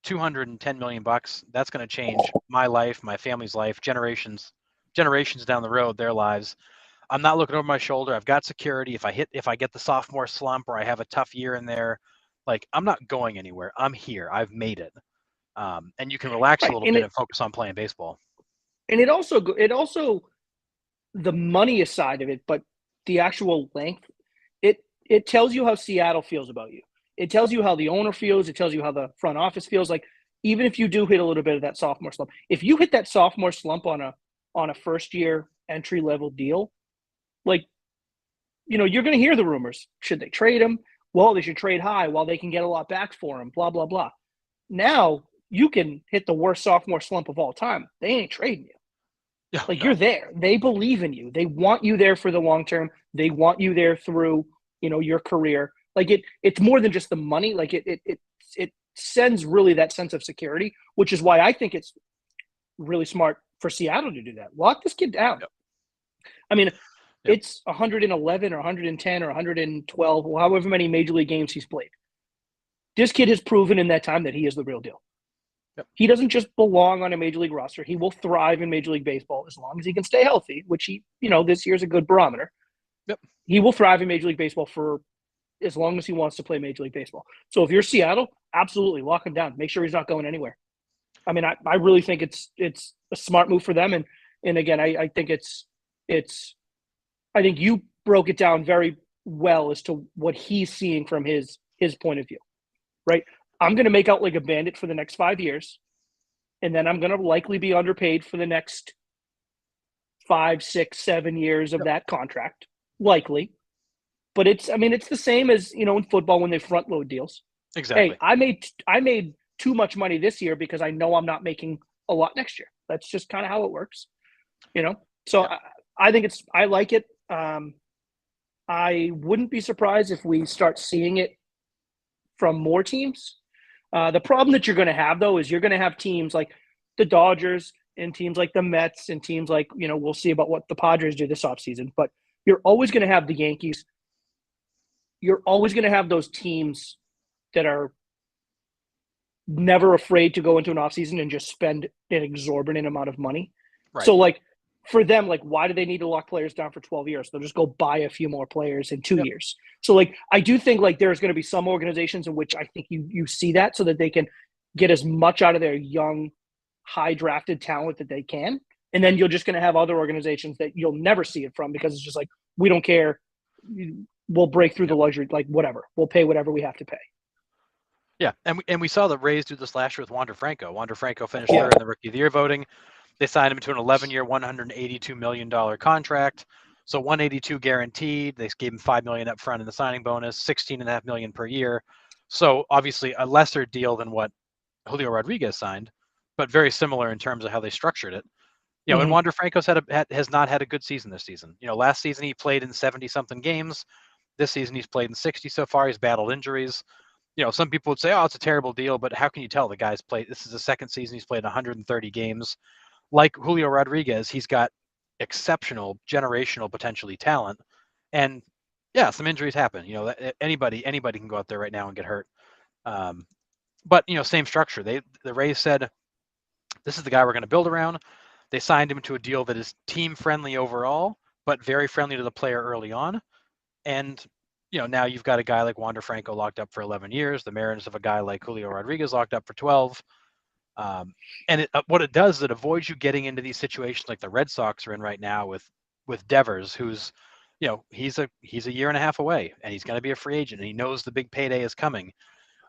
Speaker 1: $210 million. That's going to change my life, my family's life, generations down the road, their lives. I'm not looking over my shoulder. I've got security. If I get the sophomore slump or I have a tough year in there, like, I'm not going anywhere. I'm here. I've made it. And you can relax a little bit and focus on playing baseball.
Speaker 2: And it also the money side of it, but the actual length, it tells you how Seattle feels about you. It tells you how the owner feels. It tells you how the front office feels. Like, even if you do hit a little bit of that sophomore slump, if you hit that sophomore slump on a first year entry level deal, like, you're going to hear the rumors. Should they trade him? Well, they should trade high while they can get a lot back for him. Blah blah blah. Now you can hit the worst sophomore slump of all time. They ain't trading you.
Speaker 1: Yeah,
Speaker 2: like, you're there. They believe in you. They want you there for the long term. They want you there through, your career. Like, it's more than just the money. Like, it sends really that sense of security, which is why I think it's really smart for Seattle to do that. Lock this kid down.
Speaker 1: Yep.
Speaker 2: I mean, it's 111 or 110 or 112, however many major league games he's played. This kid has proven in that time that he is the real deal.
Speaker 1: Yep.
Speaker 2: He doesn't just belong on a major league roster. He will thrive in Major League Baseball as long as he can stay healthy, which he, this year's a good barometer.
Speaker 1: Yep.
Speaker 2: He will thrive in Major League Baseball for as long as he wants to play Major League Baseball. So if you're Seattle, absolutely lock him down. Make sure he's not going anywhere. I mean, I really think it's a smart move for them. And again, I think I think you broke it down very well as to what he's seeing from his point of view, right? I'm going to make out like a bandit for the next 5 years, and then I'm going to likely be underpaid for the next 5, 6, 7 years of that contract, likely. But it's the same as, in football when they front load deals.
Speaker 1: Exactly.
Speaker 2: Hey, I made too much money this year because I know I'm not making a lot next year. That's just kind of how it works, So yeah. I think I like it. I wouldn't be surprised if we start seeing it from more teams. The problem that you're going to have, though, is you're going to have teams like the Dodgers and teams like the Mets and teams like, we'll see about what the Padres do this offseason. But you're always going to have the Yankees. You're always going to have those teams that are never afraid to go into an offseason and just spend an exorbitant amount of money. Right. So, like, for them, like, why do they need to lock players down for 12 years? They'll just go buy a few more players in 2 years. So, like, I do think, like, there's going to be some organizations in which I think you see that so that they can get as much out of their young, high-drafted talent that they can. And then you're just going to have other organizations that you'll never see it from because it's just like, we don't care. We'll break through the luxury, like, whatever. We'll pay whatever we have to pay.
Speaker 1: Yeah, and we saw the Rays do this last year with Wander Franco. Wander Franco finished third in the Rookie of the Year voting. They signed him to an 11-year, $182 million contract. So $182 guaranteed. They gave him $5 million up front in the signing bonus, $16.5 million per year. So obviously a lesser deal than what Julio Rodriguez signed, but very similar in terms of how they structured it. And Wander Franco's has not had a good season this season. Last season he played in 70-something games. This season he's played in 60 so far. He's battled injuries. Some people would say, oh, it's a terrible deal, but how can you tell the guy's played? This is the second season he's played 130 games. Like Julio Rodriguez, he's got exceptional, generational, potentially talent. And yeah, some injuries happen. Anybody can go out there right now and get hurt. But same structure. The Rays said, this is the guy we're going to build around. They signed him to a deal that is team friendly overall, but very friendly to the player early on. And now you've got a guy like Wander Franco locked up for 11 years. The Mariners have a guy like Julio Rodriguez locked up for 12. And what it does is it avoids you getting into these situations like the Red Sox are in right now with Devers, who's he's a year and a half away, and he's going to be a free agent, and he knows the big payday is coming.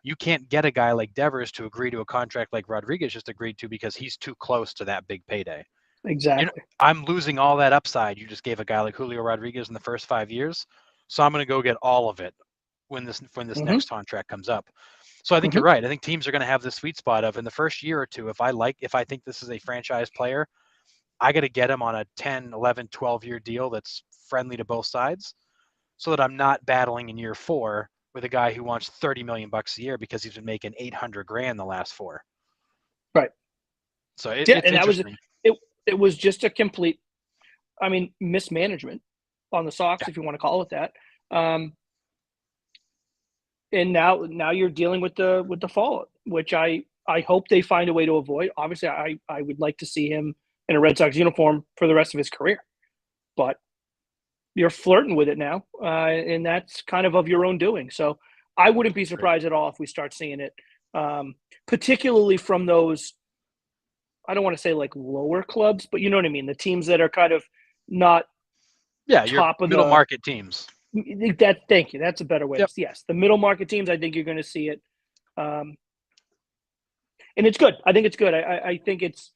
Speaker 1: You can't get a guy like Devers to agree to a contract like Rodriguez just agreed to because he's too close to that big payday.
Speaker 2: Exactly.
Speaker 1: I'm losing all that upside you just gave a guy like Julio Rodriguez in the first 5 years, so I'm going to go get all of it when this next contract comes up. So I think you're right. I think teams are going to have the sweet spot of in the first year or two, if I think this is a franchise player, I got to get him on a 10, 11, 12-year deal that's friendly to both sides so that I'm not battling in year 4 with a guy who wants $30 million a year because he's been making $800,000 the last 4.
Speaker 2: Right.
Speaker 1: So it's
Speaker 2: and
Speaker 1: interesting.
Speaker 2: It was just a complete, mismanagement on the Sox, if you want to call it that. And now you're dealing with the fallout, which I hope they find a way to avoid. Obviously, I would like to see him in a Red Sox uniform for the rest of his career, but you're flirting with it now, and that's kind of your own doing. So I wouldn't be surprised at all if we start seeing it, particularly from those. I don't want to say like lower clubs, but you know what I mean. The teams that are kind of not top of
Speaker 1: middle market teams.
Speaker 2: Thank you. That's a better way. Yep. Yes, the middle market teams. I think you're going to see it, and it's good. I think it's good. I think it's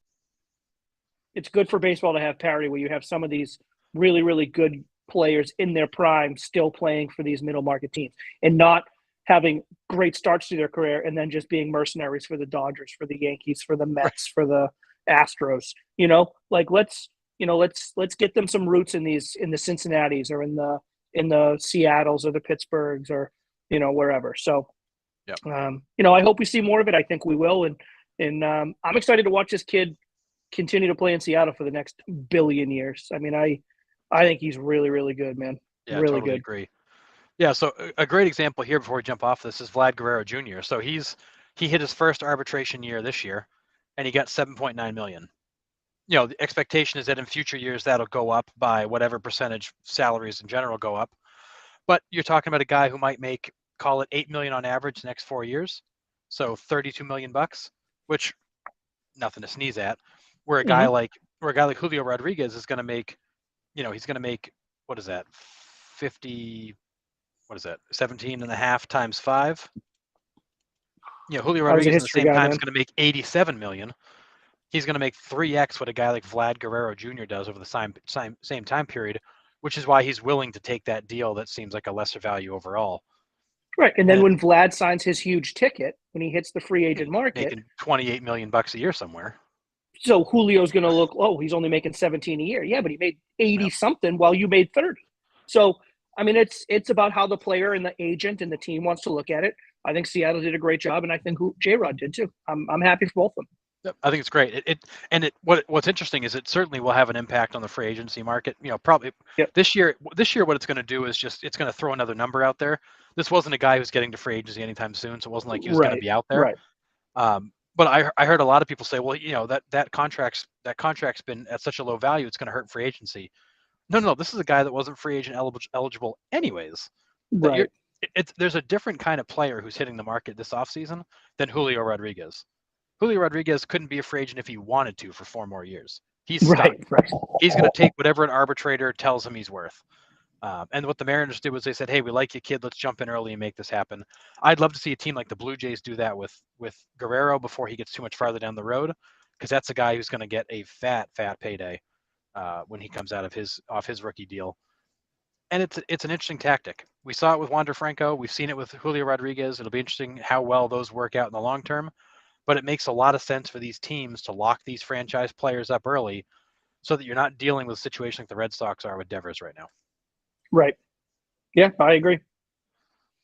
Speaker 2: good for baseball to have parity where you have some of these really, really good players in their prime still playing for these middle market teams and not having great starts to their career and then just being mercenaries for the Dodgers, for the Yankees, for the Mets, for the Astros. Let's get them some roots in the Cincinnatis or in the Seattles or the Pittsburghs or wherever. So,
Speaker 1: yep.
Speaker 2: I hope we see more of it. I think we will, and I'm excited to watch this kid continue to play in Seattle for the next billion years. I think he's really, really good, man.
Speaker 1: Yeah,
Speaker 2: really
Speaker 1: totally
Speaker 2: good.
Speaker 1: Agree. Yeah, so a great example here before we jump off this is Vlad Guerrero Jr. So he hit his first arbitration year this year, and he got $7.9 million. The expectation is that in future years that'll go up by whatever percentage salaries in general go up. But you're talking about a guy who might make, call it $8 million on average the next 4 years, so $32 million, which nothing to sneeze at. Where a guy like Julio Rodriguez is going to make, he's going to make, what is that, 50. What is that? 17 and a half times 5. Julio Rodriguez at the same time is going to make $87 million. He's going to make 3x what a guy like Vlad Guerrero Jr. does over the same time period, which is why he's willing to take that deal that seems like a lesser value overall.
Speaker 2: Right, and then when Vlad signs his huge ticket, when he hits the free agent market,
Speaker 1: making $28 million a year somewhere.
Speaker 2: So Julio's going to look, he's only making 17 a year. Yeah, but he made 80 something while you made 30. So it's about how the player and the agent and the team wants to look at it. I think Seattle did a great job, and I think J-Rod did too. I'm happy for both of them.
Speaker 1: Yep, I think it's great. What's interesting is it certainly will have an impact on the free agency market. Probably this year. What it's going to do is it's going to throw another number out there. This wasn't a guy who's getting to free agency anytime soon, so it wasn't like he was going to be out there.
Speaker 2: Right.
Speaker 1: But I heard a lot of people say, well, that contract's been at such a low value, it's going to hurt free agency. No, this is a guy that wasn't free agent eligible anyways.
Speaker 2: Right.
Speaker 1: There's a different kind of player who's hitting the market this offseason than Julio Rodriguez. Julio Rodriguez couldn't be a free agent if he wanted to for 4 more years. He's stuck.
Speaker 2: Right.
Speaker 1: He's going to take whatever an arbitrator tells him he's worth. And what the Mariners did was they said, hey, we like you, kid. Let's jump in early and make this happen. I'd love to see a team like the Blue Jays do that with Guerrero before he gets too much farther down the road, because that's a guy who's going to get a fat payday when he comes out of his rookie deal. And it's an interesting tactic. We saw it with Wander Franco. We've seen it with Julio Rodriguez. It'll be interesting how well those work out in the long term. But it makes a lot of sense for these teams to lock these franchise players up early so that you're not dealing with a situation like the Red Sox are with Devers right now.
Speaker 2: Right. Yeah, I agree.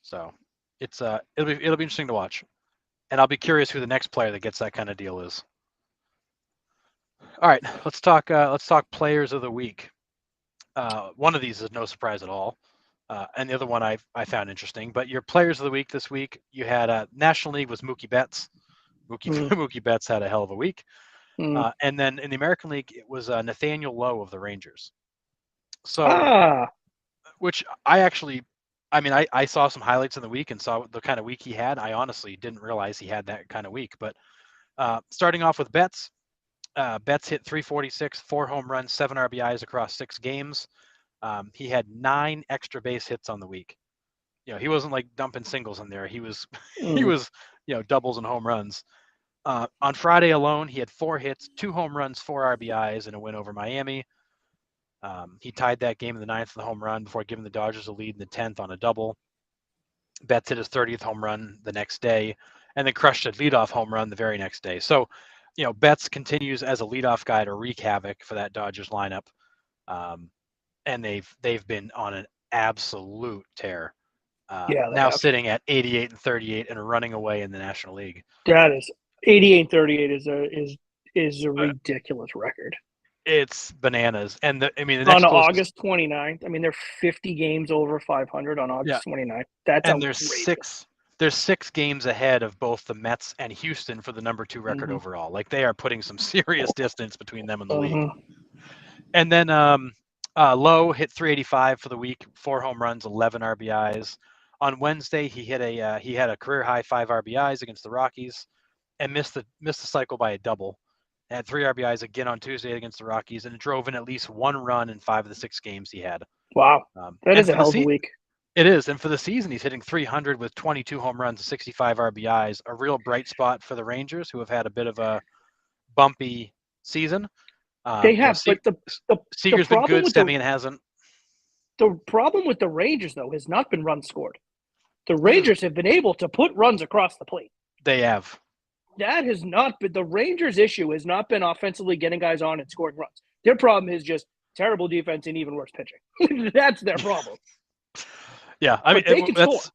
Speaker 1: So it's it'll be interesting to watch. And I'll be curious who the next player that gets that kind of deal is. All right, let's talk players of the week. One of these is no surprise at all. And the other one I found interesting. But your players of the week this week, you had National League was Mookie Betts. Mookie Betts had a hell of a week. And then in the American League, it was Nathaniel Lowe of the Rangers. So, which I mean, I saw some highlights in the week and saw the kind of week he had. I honestly didn't realize he had that kind of week. But starting off with Betts, Betts hit 346, 4 home runs, 7 RBIs across 6 games. He had 9 extra base hits on the week. He wasn't like dumping singles in there. He was he was doubles and home runs. On Friday alone, he had 4 hits, 2 home runs, 4 RBIs, and a win over Miami. He tied that game in the 9th with a home run before giving the Dodgers a lead in the 10th on a double. Betts hit his 30th home run the next day, and then crushed a leadoff home run the very next day. So, Betts continues as a leadoff guy to wreak havoc for that Dodgers lineup, and they've been on an absolute tear. Now sitting at 88 and 38 and running away in the National League.
Speaker 2: That is 88 and 38 is a ridiculous record.
Speaker 1: It's bananas. And the
Speaker 2: on August 29th, they're 50 games over 500 on August 29th.
Speaker 1: And there's 6 games ahead of both the Mets and Houston for the number 2 record overall. Like, they are putting some serious distance between them and the league. And then Lowe hit 385 for the week, 4 home runs, 11 RBIs. On Wednesday, he had a career high 5 RBIs against the Rockies, and missed the cycle by a double. Had 3 RBIs again on Tuesday against the Rockies, and drove in at least 1 run in 5 of the 6 games he had.
Speaker 2: Wow, that is a hell of a week.
Speaker 1: It is, and for the season, he's hitting 300 with 22 home runs and 65 RBIs. A real bright spot for the Rangers, who have had a bit of a bumpy season.
Speaker 2: They have, but
Speaker 1: Seager's been good, Semien hasn't.
Speaker 2: The problem with the Rangers, though, has not been runs scored. The Rangers have been able to put runs across the plate.
Speaker 1: They have.
Speaker 2: That has not been – the Rangers' issue has not been offensively getting guys on and scoring runs. Their problem is just terrible defense and even worse pitching. That's their problem.
Speaker 1: Yeah, that's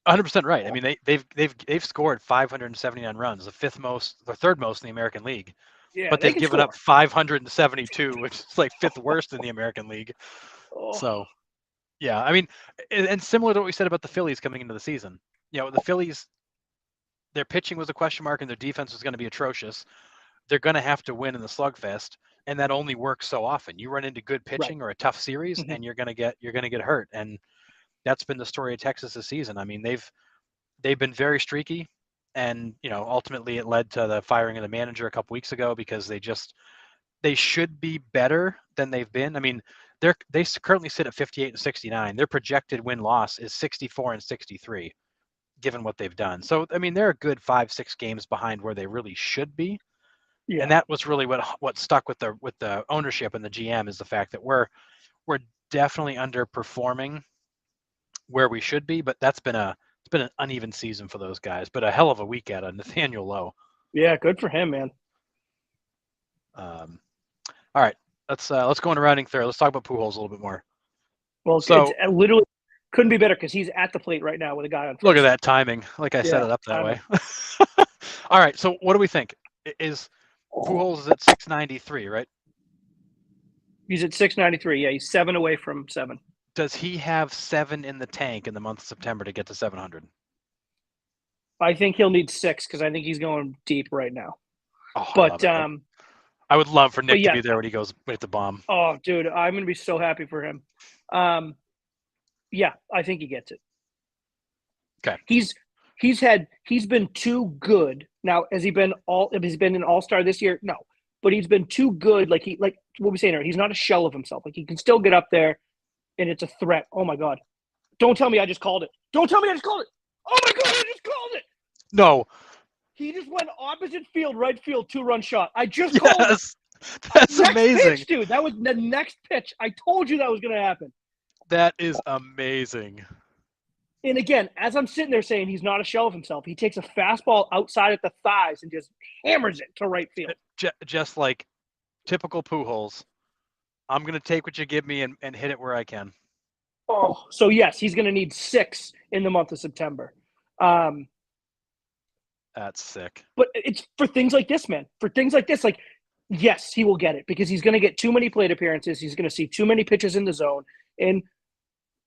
Speaker 1: 100% right. They've scored 579 runs, the 3rd most in the American League.
Speaker 2: Yeah,
Speaker 1: but they've given up 572, which is like 5th worst in the American League. So, yeah, and similar to what we said about the Phillies coming into the season. The Phillies, their pitching was a question mark and their defense was going to be atrocious. They're going to have to win in the slugfest, and that only works so often. You run into good pitching or a tough series, and you're going to get hurt. And that's been the story of Texas this season. They've been very streaky, and ultimately it led to the firing of the manager a couple weeks ago because they should be better than they've been. They currently sit at 58 and 69. Their projected win-loss is 64 and 63, given what they've done. So, they're a good 5-6 games behind where they really should be. Yeah. And that was really what stuck with the ownership and the GM is the fact that we're definitely underperforming where we should be. But it's been an uneven season for those guys. But a hell of a week out of Nathaniel Lowe.
Speaker 2: Yeah, good for him, man.
Speaker 1: All right. Let's go into rounding third. Let's talk about Pujols a little bit more.
Speaker 2: Well, so it literally couldn't be better because he's at the plate right now with a guy on first.
Speaker 1: Look at that timing. Like I set it up that way. All right. So what do we think? Is Pujols at 693, right?
Speaker 2: He's at 693. Yeah, he's 7 away from 7.
Speaker 1: Does he have 7 in the tank in the month of September to get to 700?
Speaker 2: I think he'll need 6 because I think he's going deep right now.
Speaker 1: Oh,
Speaker 2: but
Speaker 1: I would love for Nick to be there when he goes with the bomb.
Speaker 2: Oh, dude, I'm going to be so happy for him. Yeah, I think he gets it.
Speaker 1: Okay.
Speaker 2: He's been too good. Now, has he been an all-star this year? No. But he's been too good. Like what we saying here, he's not a shell of himself. Like, he can still get up there and it's a threat. Oh my God. Don't tell me I just called it. Don't tell me I just called it. Oh my God, I just called it.
Speaker 1: No.
Speaker 2: He just went opposite field, right field, 2-run shot. I just called it.
Speaker 1: That's amazing.
Speaker 2: Pitch, dude. That was the next pitch. I told you that was going to happen.
Speaker 1: That is amazing.
Speaker 2: And again, as I'm sitting there saying he's not a shell of himself, he takes a fastball outside at the thighs and just hammers it to right field.
Speaker 1: Just like typical Pujols. I'm going to take what you give me and hit it where I can.
Speaker 2: Oh, so yes, he's going to need 6 in the month of September.
Speaker 1: That's sick.
Speaker 2: But it's for things like this, man. For things like this, like, yes, he will get it because he's going to get too many plate appearances. He's going to see too many pitches in the zone. And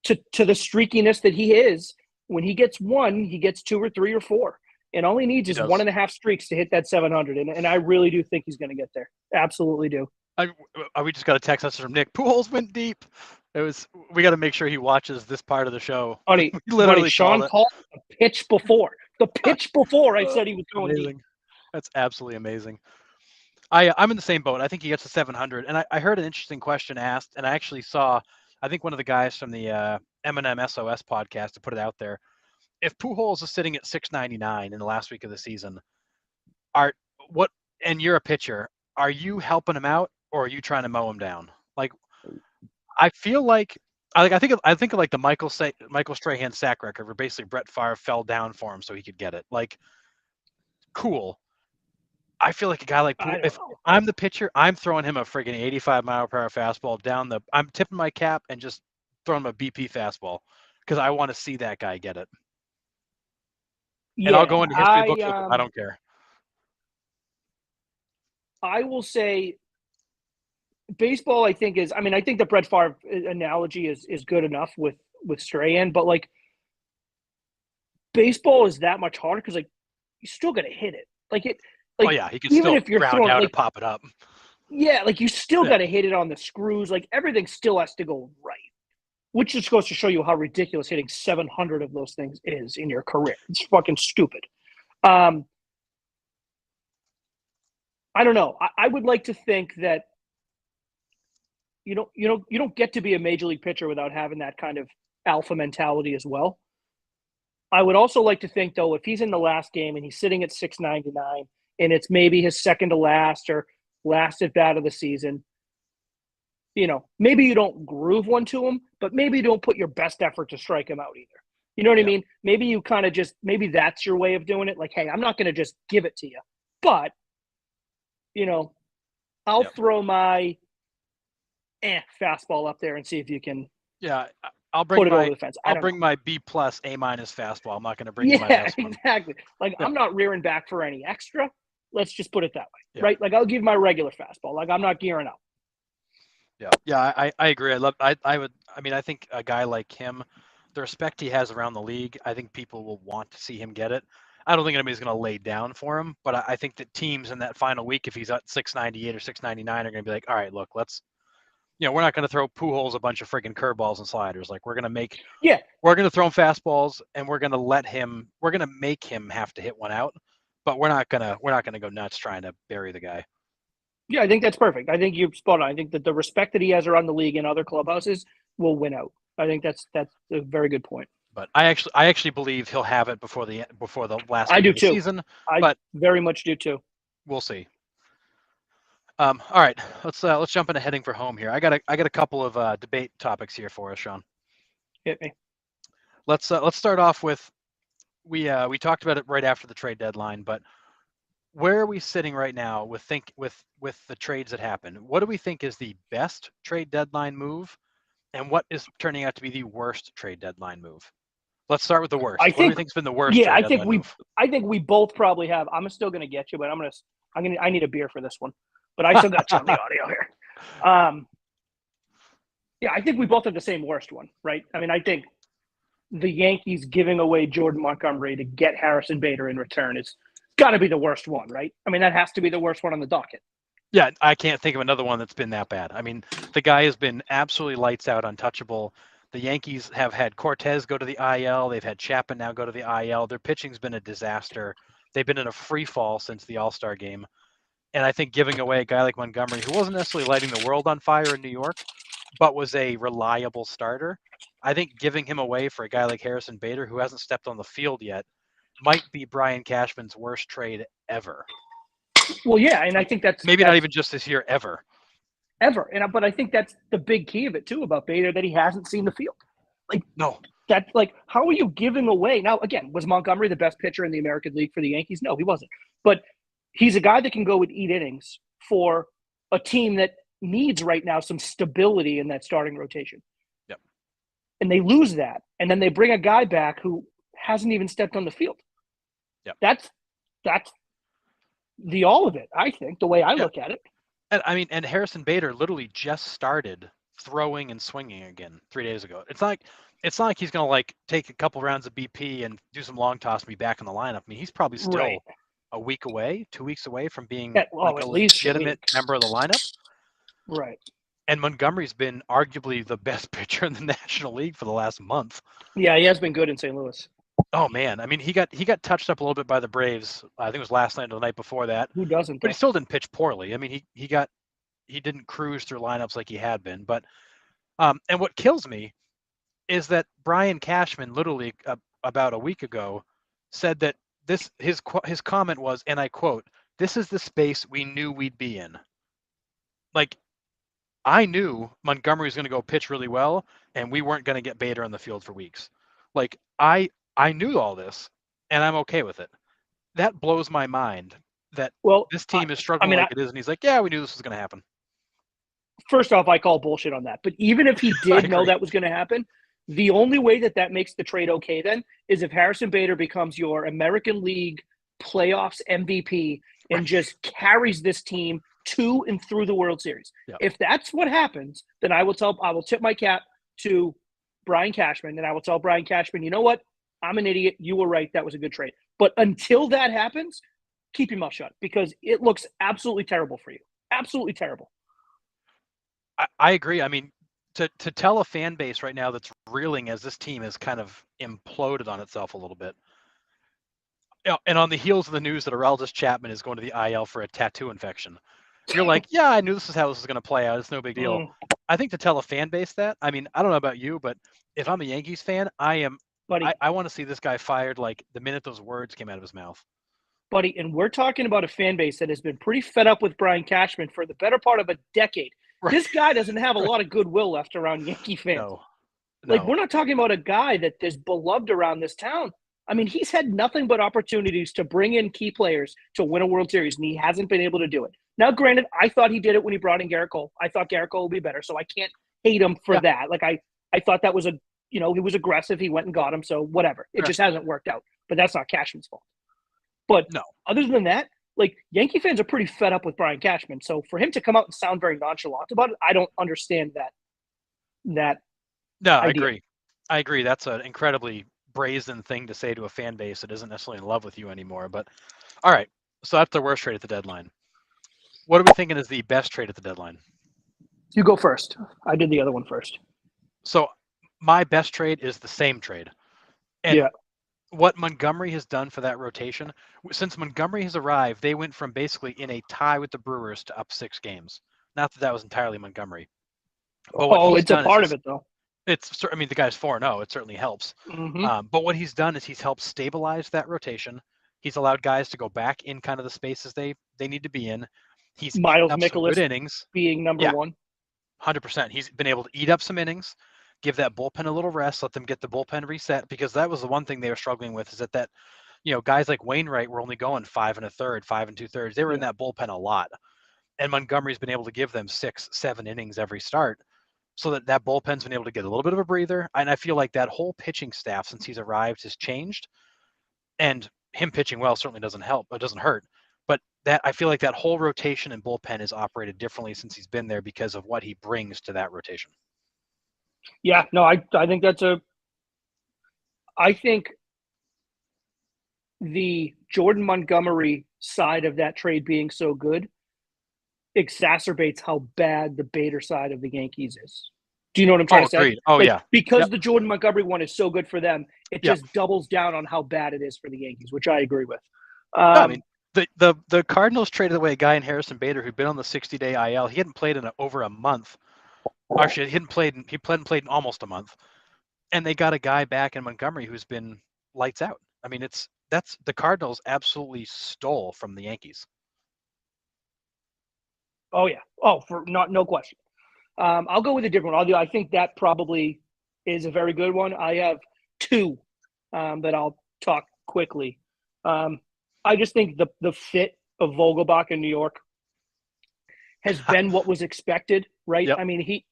Speaker 2: to the streakiness that he is, when he gets 1, he gets 2 or 3 or 4. And all he needs is 1.5 streaks to hit that 700. And I really do think he's going to get there. Absolutely do.
Speaker 1: We just got a text message from Nick. Pujols went deep. We got to make sure he watches this part of the show.
Speaker 2: Buddy,
Speaker 1: We literally
Speaker 2: Sean
Speaker 1: called it.
Speaker 2: called the pitch before. The pitch before I said he was going deep.
Speaker 1: Amazing. That's absolutely amazing. I'm in the same boat. I think he gets to 700. And I heard an interesting question asked, and I actually saw, I think one of the guys from the M&M SOS podcast to put it out there. If Pujols is sitting at 699 in the last week of the season, and you're a pitcher, are you helping him out or are you trying to mow him down? Like, I feel like I think of like the Michael Strahan sack record where basically Brett Favre fell down for him so he could get it. Like, cool. I feel like a guy like if I'm the pitcher, I'm throwing him a friggin' 85-mile-per-hour fastball down the. I'm tipping my cap and just throwing him a BP fastball because I want to see that guy get it.
Speaker 2: Yeah,
Speaker 1: and I'll go into history books with him. I don't care.
Speaker 2: I will say, baseball, I think is. I mean, I think the Brett Favre analogy is good enough with Strahan, but like, baseball is that much harder because like you still got to hit it. Like it. Like,
Speaker 1: oh yeah, he can
Speaker 2: even
Speaker 1: still
Speaker 2: if you're
Speaker 1: ground
Speaker 2: throwing,
Speaker 1: out
Speaker 2: like,
Speaker 1: and pop it up.
Speaker 2: Yeah, like you still got to hit it on the screws. Like everything still has to go right, which just goes to show you how ridiculous hitting 700 of those things is in your career. It's fucking stupid. I don't know. I would like to think that you don't get to be a major league pitcher without having that kind of alpha mentality as well. I would also like to think, though, if he's in the last game and he's sitting at 699 and it's maybe his second to last or last at bat of the season, maybe you don't groove one to him, but maybe you don't put your best effort to strike him out either. You know what I mean? Maybe you kind of maybe that's your way of doing it. Like, hey, I'm not going to just give it to you, but, I'll throw my fastball up there and see if you can
Speaker 1: I'll bring
Speaker 2: put it over the fence.
Speaker 1: I'll bring my B+ A- fastball. I'm not going to bring you my S one.
Speaker 2: Exactly. Like, I'm not rearing back for any extra. Let's just put it that way, right? Like, I'll give my regular fastball. Like, I'm not gearing up.
Speaker 1: Yeah, I agree. I think a guy like him, the respect he has around the league, I think people will want to see him get it. I don't think anybody's going to lay down for him, but I think that teams in that final week, if he's at 698 or 699, are going to be like, all right, look, let's, we're not going to throw Pujols a bunch of freaking curveballs and sliders. Like, we're going to throw him fastballs, and we're going to make him have to hit one out, but we're not going to go nuts trying to bury the guy.
Speaker 2: Yeah, I think that's perfect. I think you're spot on. I think that the respect that he has around the league and other clubhouses will win out. I think that's a very good point.
Speaker 1: But I actually believe he'll have it before the last
Speaker 2: week
Speaker 1: of the season.
Speaker 2: I very much do too.
Speaker 1: We'll see. All right, let's jump into heading for home here. I got a couple of debate topics here for us, Sean.
Speaker 2: Hit me.
Speaker 1: Let's start off with we talked about it right after the trade deadline, but where are we sitting right now with the trades that happened? What do we think is the best trade deadline move, and what is turning out to be the worst trade deadline move? Let's start with the worst. What do you think's been the worst?
Speaker 2: Yeah, I think we both probably have. I'm still going to get you, but I need a beer for this one. But I still got you on the audio here. Yeah, I think we both have the same worst one, right? I mean, I think the Yankees giving away Jordan Montgomery to get Harrison Bader in return is got to be the worst one, right? I mean, that has to be the worst one on the docket.
Speaker 1: Yeah, I can't think of another one that's been that bad. I mean, the guy has been absolutely lights out, untouchable. The Yankees have had Cortez go to the IL. They've had Chapman now go to the IL. Their pitching's been a disaster. They've been in a free fall since the All-Star game. And I think giving away a guy like Montgomery, who wasn't necessarily lighting the world on fire in New York, but was a reliable starter, I think giving him away for a guy like Harrison Bader, who hasn't stepped on the field yet, might be Brian Cashman's worst trade ever.
Speaker 2: Well, yeah, and I think that's
Speaker 1: not even just this year, ever.
Speaker 2: But I think that's the big key of it too about Bader, that he hasn't seen the field. Like,
Speaker 1: no,
Speaker 2: that's like, how are you giving away? Now, again, was Montgomery the best pitcher in the American League for the Yankees? No, he wasn't. But he's a guy that can go and eat innings for a team that needs right now some stability in that starting rotation.
Speaker 1: Yep.
Speaker 2: And they lose that, and then they bring a guy back who hasn't even stepped on the field.
Speaker 1: Yep.
Speaker 2: That's the all of it, I think, the way I look at it.
Speaker 1: And Harrison Bader literally just started throwing and swinging again 3 days ago. It's not like he's going to take a couple rounds of BP and do some long toss and be back in the lineup. I mean, he's probably still a week away, 2 weeks away from being
Speaker 2: at least
Speaker 1: legitimate member of the lineup.
Speaker 2: Right.
Speaker 1: And Montgomery's been arguably the best pitcher in the National League for the last month.
Speaker 2: Yeah, he has been good in St. Louis.
Speaker 1: Oh man, I mean he got touched up a little bit by the Braves. I think it was last night or the night before that.
Speaker 2: Who doesn't?
Speaker 1: But
Speaker 2: Though?
Speaker 1: he still didn't pitch poorly. I mean he didn't cruise through lineups like he had been. But and what kills me is that Brian Cashman literally about a week ago said that his comment was, and I quote, "This is the space we knew we'd be in." Like, I knew Montgomery was going to go pitch really well, and we weren't going to get Bader on the field for weeks. Like, I knew all this, and I'm okay with it. That blows my mind that this team is struggling like it is, and he's like, "Yeah, we knew this was going to happen."
Speaker 2: First off, I call bullshit on that. But even if he did know that was going to happen, the only way that makes the trade okay then is if Harrison Bader becomes your American League playoffs MVP and just carries this team to and through the World Series. Yep. If that's what happens, then I will tip my cap to Brian Cashman, and I will tell Brian Cashman, you know what? I'm an idiot. You were right. That was a good trade. But until that happens, keep your mouth shut, because it looks absolutely terrible for you. Absolutely terrible.
Speaker 1: I agree. I mean, to tell a fan base right now that's reeling as this team has kind of imploded on itself a little bit. And on the heels of the news that Aroldis Chapman is going to the IL for a tattoo infection, you're like, yeah, I knew this is how this is going to play out. It's no big deal. I think to tell a fan base that, I mean, I don't know about you, but if I'm a Yankees fan, I want to see this guy fired like the minute those words came out of his mouth.
Speaker 2: Buddy, and we're talking about a fan base that has been pretty fed up with Brian Cashman for the better part of a decade. Right. This guy doesn't have a lot of goodwill left around Yankee fans.
Speaker 1: No.
Speaker 2: Like, we're not talking about a guy that is beloved around this town. I mean, he's had nothing but opportunities to bring in key players to win a World Series, and he hasn't been able to do it. Now, granted, I thought he did it when he brought in Garrett Cole. I thought Garrett Cole would be better, so I can't hate him for that. Like, I thought that was he was aggressive. He went and got him, so whatever. It just hasn't worked out. But that's not Cashman's fault. But no, other than that, like, Yankee fans are pretty fed up with Brian Cashman. So for him to come out and sound very nonchalant about it, I don't understand that.
Speaker 1: No, idea. I agree. That's an incredibly brazen thing to say to a fan base that isn't necessarily in love with you anymore. But all right, so that's the worst trade at the deadline. What are we thinking is the best trade at the deadline?
Speaker 2: You go first. I did the other one first.
Speaker 1: So my best trade is the same trade. And what Montgomery has done for that rotation, since Montgomery has arrived, they went from basically in a tie with the Brewers to up 6 games. Not that was entirely Montgomery.
Speaker 2: But it's a part of it, though.
Speaker 1: I mean, the guy's 4-0. It certainly helps.
Speaker 2: Mm-hmm.
Speaker 1: But what he's done is he's helped stabilize that rotation. He's allowed guys to go back in kind of the spaces they need to be in. He's
Speaker 2: Miles Mikolas
Speaker 1: good innings,
Speaker 2: being number one.
Speaker 1: 100%. He's been able to eat up some innings, give that bullpen a little rest, let them get the bullpen reset, because that was the one thing they were struggling with, is that guys like Wainwright were only going 5 1/3, 5 2/3. They were in that bullpen a lot. And Montgomery's been able to give them 6, 7 innings every start, so that bullpen's been able to get a little bit of a breather. And I feel like that whole pitching staff since he's arrived has changed. And him pitching well certainly doesn't help, it doesn't hurt. But that, I feel like that whole rotation and bullpen has operated differently since he's been there because of what he brings to that rotation.
Speaker 2: Yeah, no, I think I think the Jordan Montgomery side of that trade being so good exacerbates how bad the Bader side of the Yankees is. Do you know what I'm trying to say?
Speaker 1: Agreed. Oh, yeah.
Speaker 2: Because the Jordan Montgomery one is so good for them, it just doubles down on how bad it is for the Yankees, which I agree with.
Speaker 1: I mean, the Cardinals traded away a guy in Harrison Bader who'd been on the 60-day IL. He hadn't played in over a month. Actually, he hadn't played in almost a month. And they got a guy back in Montgomery who's been lights out. I mean, that's the Cardinals absolutely stole from the Yankees.
Speaker 2: Oh yeah. Oh, no question. I'll go with a different one. I think that probably is a very good one. I have 2 that I'll talk quickly. I just think the fit of Vogelbach in New York has been what was expected, right?
Speaker 1: Yep.
Speaker 2: I mean,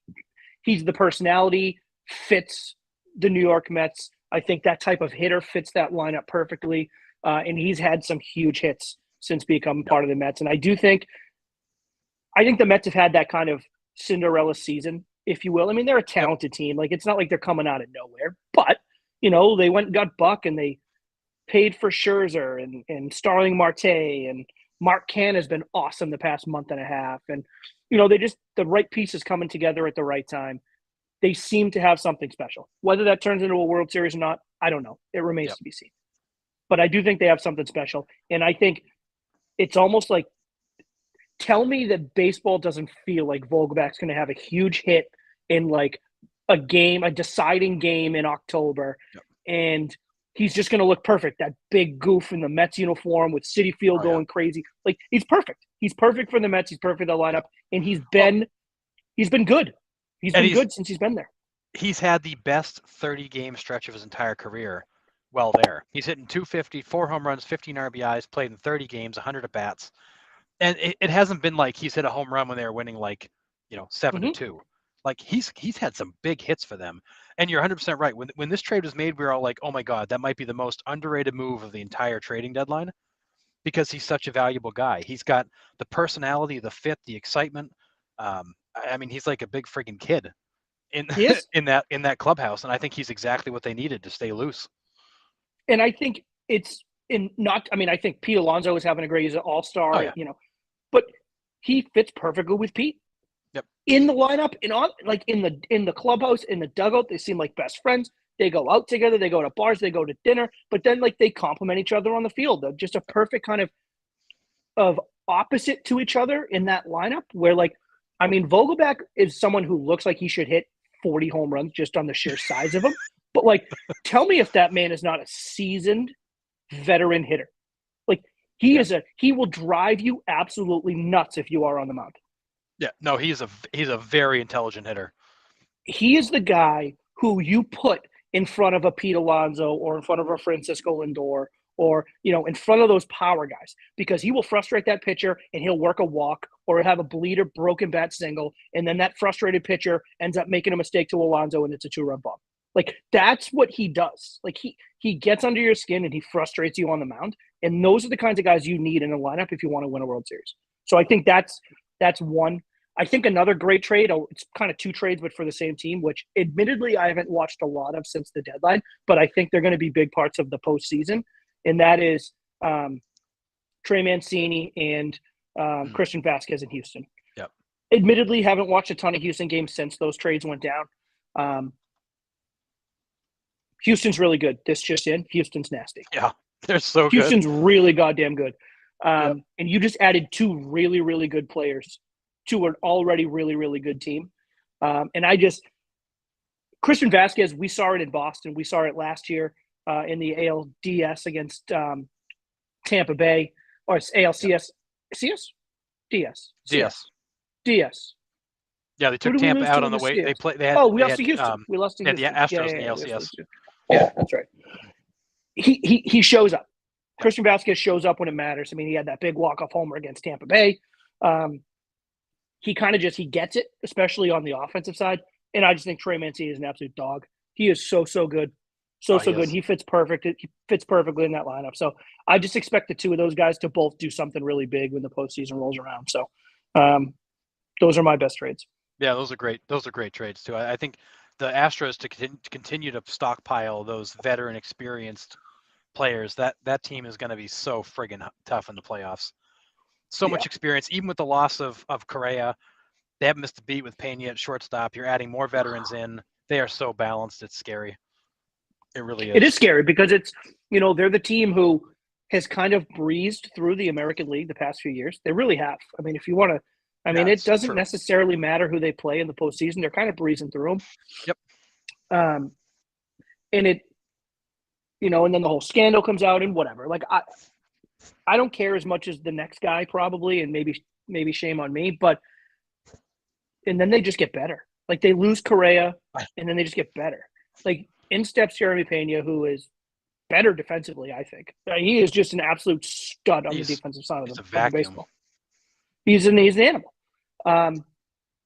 Speaker 2: he's the personality, fits the New York Mets. I think that type of hitter fits that lineup perfectly, and he's had some huge hits since becoming part of the Mets. And I think the Mets have had that kind of Cinderella season, if you will. I mean, they're a talented team. Like, it's not like they're coming out of nowhere. But, they went and got Buck, and they paid for Scherzer and Starling Marte and Mark Cann has been awesome the past month and a half. And, you know, the right pieces coming together at the right time. They seem to have something special. Whether that turns into a World Series or not, I don't know. It remains to be seen. But I do think they have something special. And I think it's almost like, tell me that baseball doesn't feel like Vogelback's going to have a huge hit in like a deciding game in October.
Speaker 1: Yep.
Speaker 2: And he's just going to look perfect. That big goof in the Mets uniform with Citi Field going crazy. Like, he's perfect. He's perfect for the Mets. He's perfect for the lineup. And he's been good. He's been good since he's been there.
Speaker 1: He's had the best 30-game stretch of his entire career while there. He's hitting 250, 4 home runs, 15 RBIs, played in 30 games, 100 at-bats. And it hasn't been like he's hit a home run when they were winning 7-2. Like, he's had some big hits for them. And you're 100% right. When this trade was made, we were all like, oh my God, that might be the most underrated move of the entire trading deadline, because he's such a valuable guy. He's got the personality, the fit, the excitement. I mean, he's like a big freaking kid in that clubhouse, and I think he's exactly what they needed to stay loose.
Speaker 2: And I think I think Pete Alonso is having a great, he's an all-star, but he fits perfectly with Pete.
Speaker 1: Yep.
Speaker 2: In the lineup, in the clubhouse, in the dugout, they seem like best friends. They go out together, they go to bars, they go to dinner, but then they complement each other on the field. They're just a perfect kind of opposite to each other in that lineup where Vogelback is someone who looks like he should hit 40 home runs just on the sheer size of him. But tell me if that man is not a seasoned veteran hitter. He will drive you absolutely nuts if you are on the mound.
Speaker 1: Yeah, no, he's a very intelligent hitter.
Speaker 2: He is the guy who you put in front of a Pete Alonso or in front of a Francisco Lindor or, in front of those power guys, because he will frustrate that pitcher and he'll work a walk or have a bleeder broken bat single. And then that frustrated pitcher ends up making a mistake to Alonso and it's a 2-run bomb. That's what he does. He gets under your skin and he frustrates you on the mound. And those are the kinds of guys you need in a lineup if you want to win a World Series. So I think that's one. I think another great trade, it's kind of 2 trades, but for the same team, which admittedly I haven't watched a lot of since the deadline, but I think they're going to be big parts of the postseason. And that is Trey Mancini and Christian Vasquez in Houston.
Speaker 1: Yep.
Speaker 2: Admittedly, haven't watched a ton of Houston games since those trades went down. Houston's really good. This just in, Houston's nasty.
Speaker 1: Yeah, they're so
Speaker 2: Houston's
Speaker 1: good.
Speaker 2: really goddamn good.
Speaker 1: Yep.
Speaker 2: And you just added 2 really, really good players to an already really, really good team. Christian Vasquez, we saw it in Boston. We saw it last year in the ALDS against Tampa Bay, or ALCS. CS? DS. DS.
Speaker 1: Yeah, they took Tampa out on the way.
Speaker 2: We lost to Houston. We lost to Houston.
Speaker 1: The Astros in the ALCS.
Speaker 2: Yeah, that's right. He shows up. Christian Vasquez shows up when it matters. I mean, he had that big walk-off homer against Tampa Bay. He kind of he gets it, especially on the offensive side. And I just think Trey Mancini is an absolute dog. He is so good. So good. He fits perfect. He fits perfectly in that lineup. So I just expect the 2 of those guys to both do something really big when the postseason rolls around. So those are my best trades.
Speaker 1: Yeah, those are great. Those are great trades too. I think the Astros to continue to stockpile those veteran, experienced players. That team is going to be so friggin' tough in the playoffs. So much experience, even with the loss of Correa. They haven't missed a beat with Pena at shortstop. You're adding more veterans in. They are so balanced. It's scary. It really is.
Speaker 2: It is scary because it's, they're the team who has kind of breezed through the American League the past few years. They really have. I mean, if you want to, it doesn't necessarily matter who they play in the postseason. They're kind of breezing through them.
Speaker 1: Yep.
Speaker 2: And it, and then the whole scandal comes out and whatever. I don't care as much as the next guy probably, and maybe shame on me, and then they just get better. They lose Correa and then they just get better. In steps Jeremy Pena, who is better defensively, I think. He is just an absolute stud on the defensive side of the baseball. He's an animal. And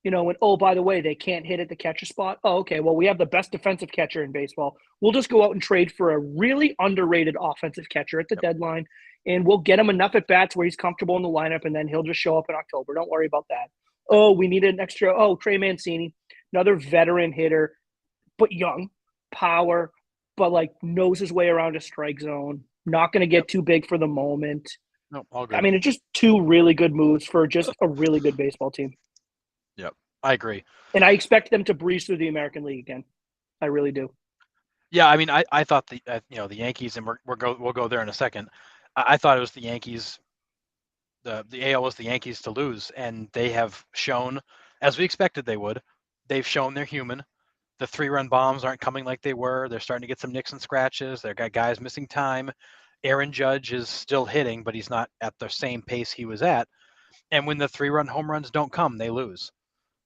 Speaker 2: by the way, they can't hit at the catcher spot. Oh, okay. Well, we have the best defensive catcher in baseball. We'll just go out and trade for a really underrated offensive catcher at the deadline, and we'll get him enough at bats where he's comfortable in the lineup, and then he'll just show up in October. Don't worry about that. Oh, we need an extra. Oh, Trey Mancini, another veteran hitter, but young, power, but knows his way around a strike zone. Not going to get too big for the moment.
Speaker 1: No, all
Speaker 2: I
Speaker 1: good.
Speaker 2: mean, it's just two really good moves for just a really good baseball team.
Speaker 1: Yep, I agree.
Speaker 2: And I expect them to breeze through the American League again. I really do.
Speaker 1: Yeah, I mean, I thought the the Yankees, and we'll go there in a second. I thought it was the Yankees. The AL was the Yankees to lose, and they have shown, as we expected they would. They've shown they're human. The 3-run bombs aren't coming like they were. They're starting to get some nicks and scratches. They've got guys missing time. Aaron Judge is still hitting, but he's not at the same pace he was at. And when the 3-run home runs don't come, they lose.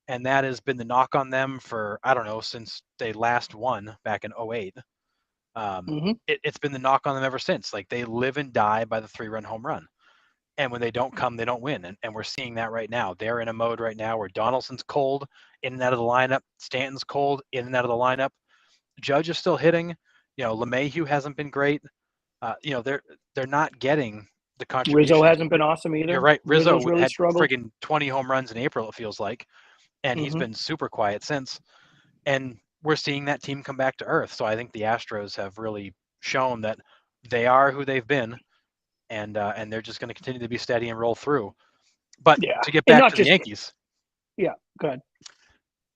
Speaker 1: And that has been the knock on them for, I don't know, since they last won back in '08.
Speaker 2: Mm-hmm.
Speaker 1: It's been the knock on them ever since. Like, they live and die by the 3-run home run. And when they don't come, they don't win. And we're seeing that right now. They're in a mode right now where Donaldson's cold, in and out of the lineup. Stanton's cold, in and out of the lineup. Judge is still hitting. LeMahieu hasn't been great. They're not getting the
Speaker 2: Rizzo
Speaker 1: contributions.
Speaker 2: hasn't been awesome either.
Speaker 1: You're right. Rizzo
Speaker 2: Rizzo's really
Speaker 1: had
Speaker 2: struggled.
Speaker 1: friggin' 20 home runs in April, it feels like. And he's been super quiet since. And we're seeing that team come back to earth. So I think the Astros have really shown that they are who they've been, and they're just going to continue to be steady and roll through. But
Speaker 2: Yeah.
Speaker 1: to get
Speaker 2: And
Speaker 1: back
Speaker 2: not
Speaker 1: to the
Speaker 2: just
Speaker 1: Yankees,
Speaker 2: yeah, go ahead.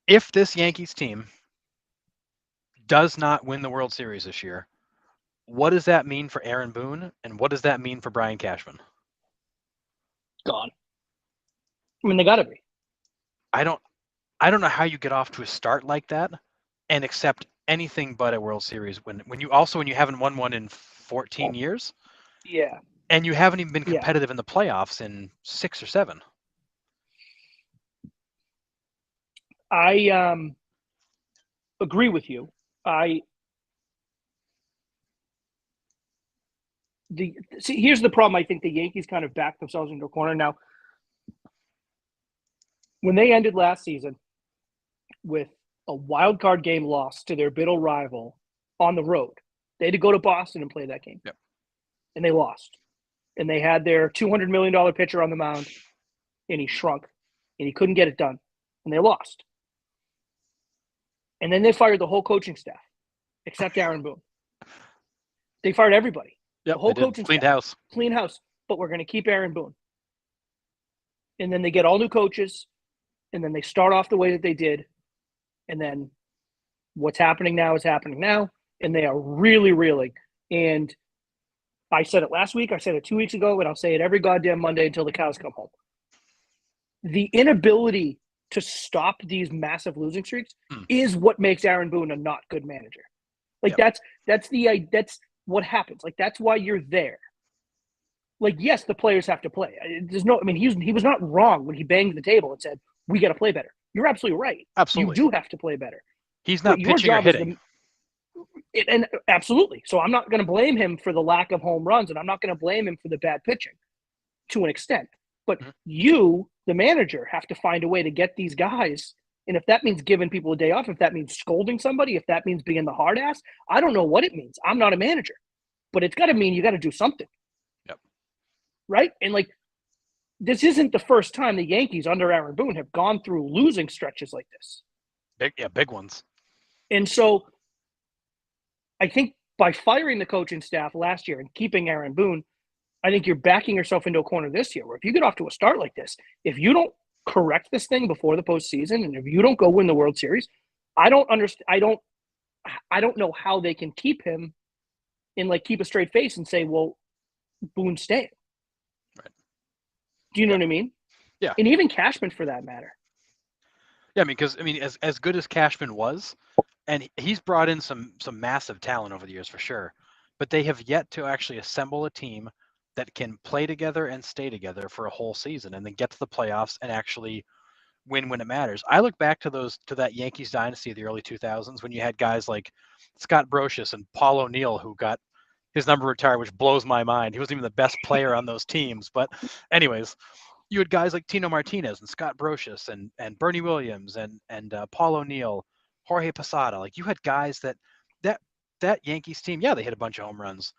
Speaker 1: if this Yankees team does not win the World Series this year, what does that mean for Aaron Boone, and what does that mean for Brian Cashman?
Speaker 2: Gone. I mean, they got to be.
Speaker 1: I don't know how you get off to a start like that and accept anything but a World Series when you haven't won one in 14 years.
Speaker 2: Yeah.
Speaker 1: And you haven't even been
Speaker 2: Yeah.
Speaker 1: competitive in the playoffs in 6 or 7.
Speaker 2: I agree with you. Here's the problem. I think the Yankees kind of backed themselves into a corner. Now, when they ended last season with a wild card game loss to their bitter rival on the road, they had to go to Boston and play that game.
Speaker 1: Yep.
Speaker 2: And they lost. And they had their $200 million pitcher on the mound, and he shrunk, and he couldn't get it done, and they lost. And then they fired the whole coaching staff, except Aaron Boone. They fired everybody.
Speaker 1: Yep,
Speaker 2: the whole coaching
Speaker 1: cleaned
Speaker 2: staff.
Speaker 1: house.
Speaker 2: Clean house. But we're going to keep Aaron Boone. And then they get all new coaches, and then they start off the way that they did. And then what's happening now is happening now, and they are really reeling. And I said it last week, I said it 2 weeks ago, and I'll say it every goddamn Monday until the cows come home. The inability to stop these massive losing streaks is what makes Aaron Boone a not good manager. Like, that's what happens. Like, that's why you're there. Like, yes, the players have to play. He was not wrong when he banged the table and said, we got to play better. You're absolutely right.
Speaker 1: Absolutely.
Speaker 2: You do have to play better.
Speaker 1: He's not pitching or hitting.
Speaker 2: And absolutely. So I'm not going to blame him for the lack of home runs, and I'm not going to blame him for the bad pitching to an extent. But you, the manager, have to find a way to get these guys. And if that means giving people a day off, if that means scolding somebody, if that means being the hard ass, I don't know what it means. I'm not a manager. But it's got to mean you got to do something.
Speaker 1: Yep.
Speaker 2: Right? And, like, this isn't the first time the Yankees under Aaron Boone have gone through losing stretches like this.
Speaker 1: Big ones.
Speaker 2: And so I think by firing the coaching staff last year and keeping Aaron Boone, I think you're backing yourself into a corner this year where if you get off to a start like this, if you don't correct this thing before the postseason, and if you don't go win the World Series, I don't understand. I don't know how they can keep him and, like, keep a straight face and say, well, Boone's staying.
Speaker 1: Right.
Speaker 2: Do you know what I mean?
Speaker 1: Yeah.
Speaker 2: And even Cashman, for that matter.
Speaker 1: Yeah, because as good as Cashman was, and he's brought in some massive talent over the years for sure, but they have yet to actually assemble a team that can play together and stay together for a whole season and then get to the playoffs and actually win when it matters. I look back to that Yankees dynasty of the early 2000s when you had guys like Scott Brocious and Paul O'Neill, who got his number retired, which blows my mind. He wasn't even the best player on those teams. But anyways, you had guys like Tino Martinez and Scott Brocious and Bernie Williams and Paul O'Neill, Jorge Posada. Like, you had guys that Yankees team, yeah, they hit a bunch of home runs,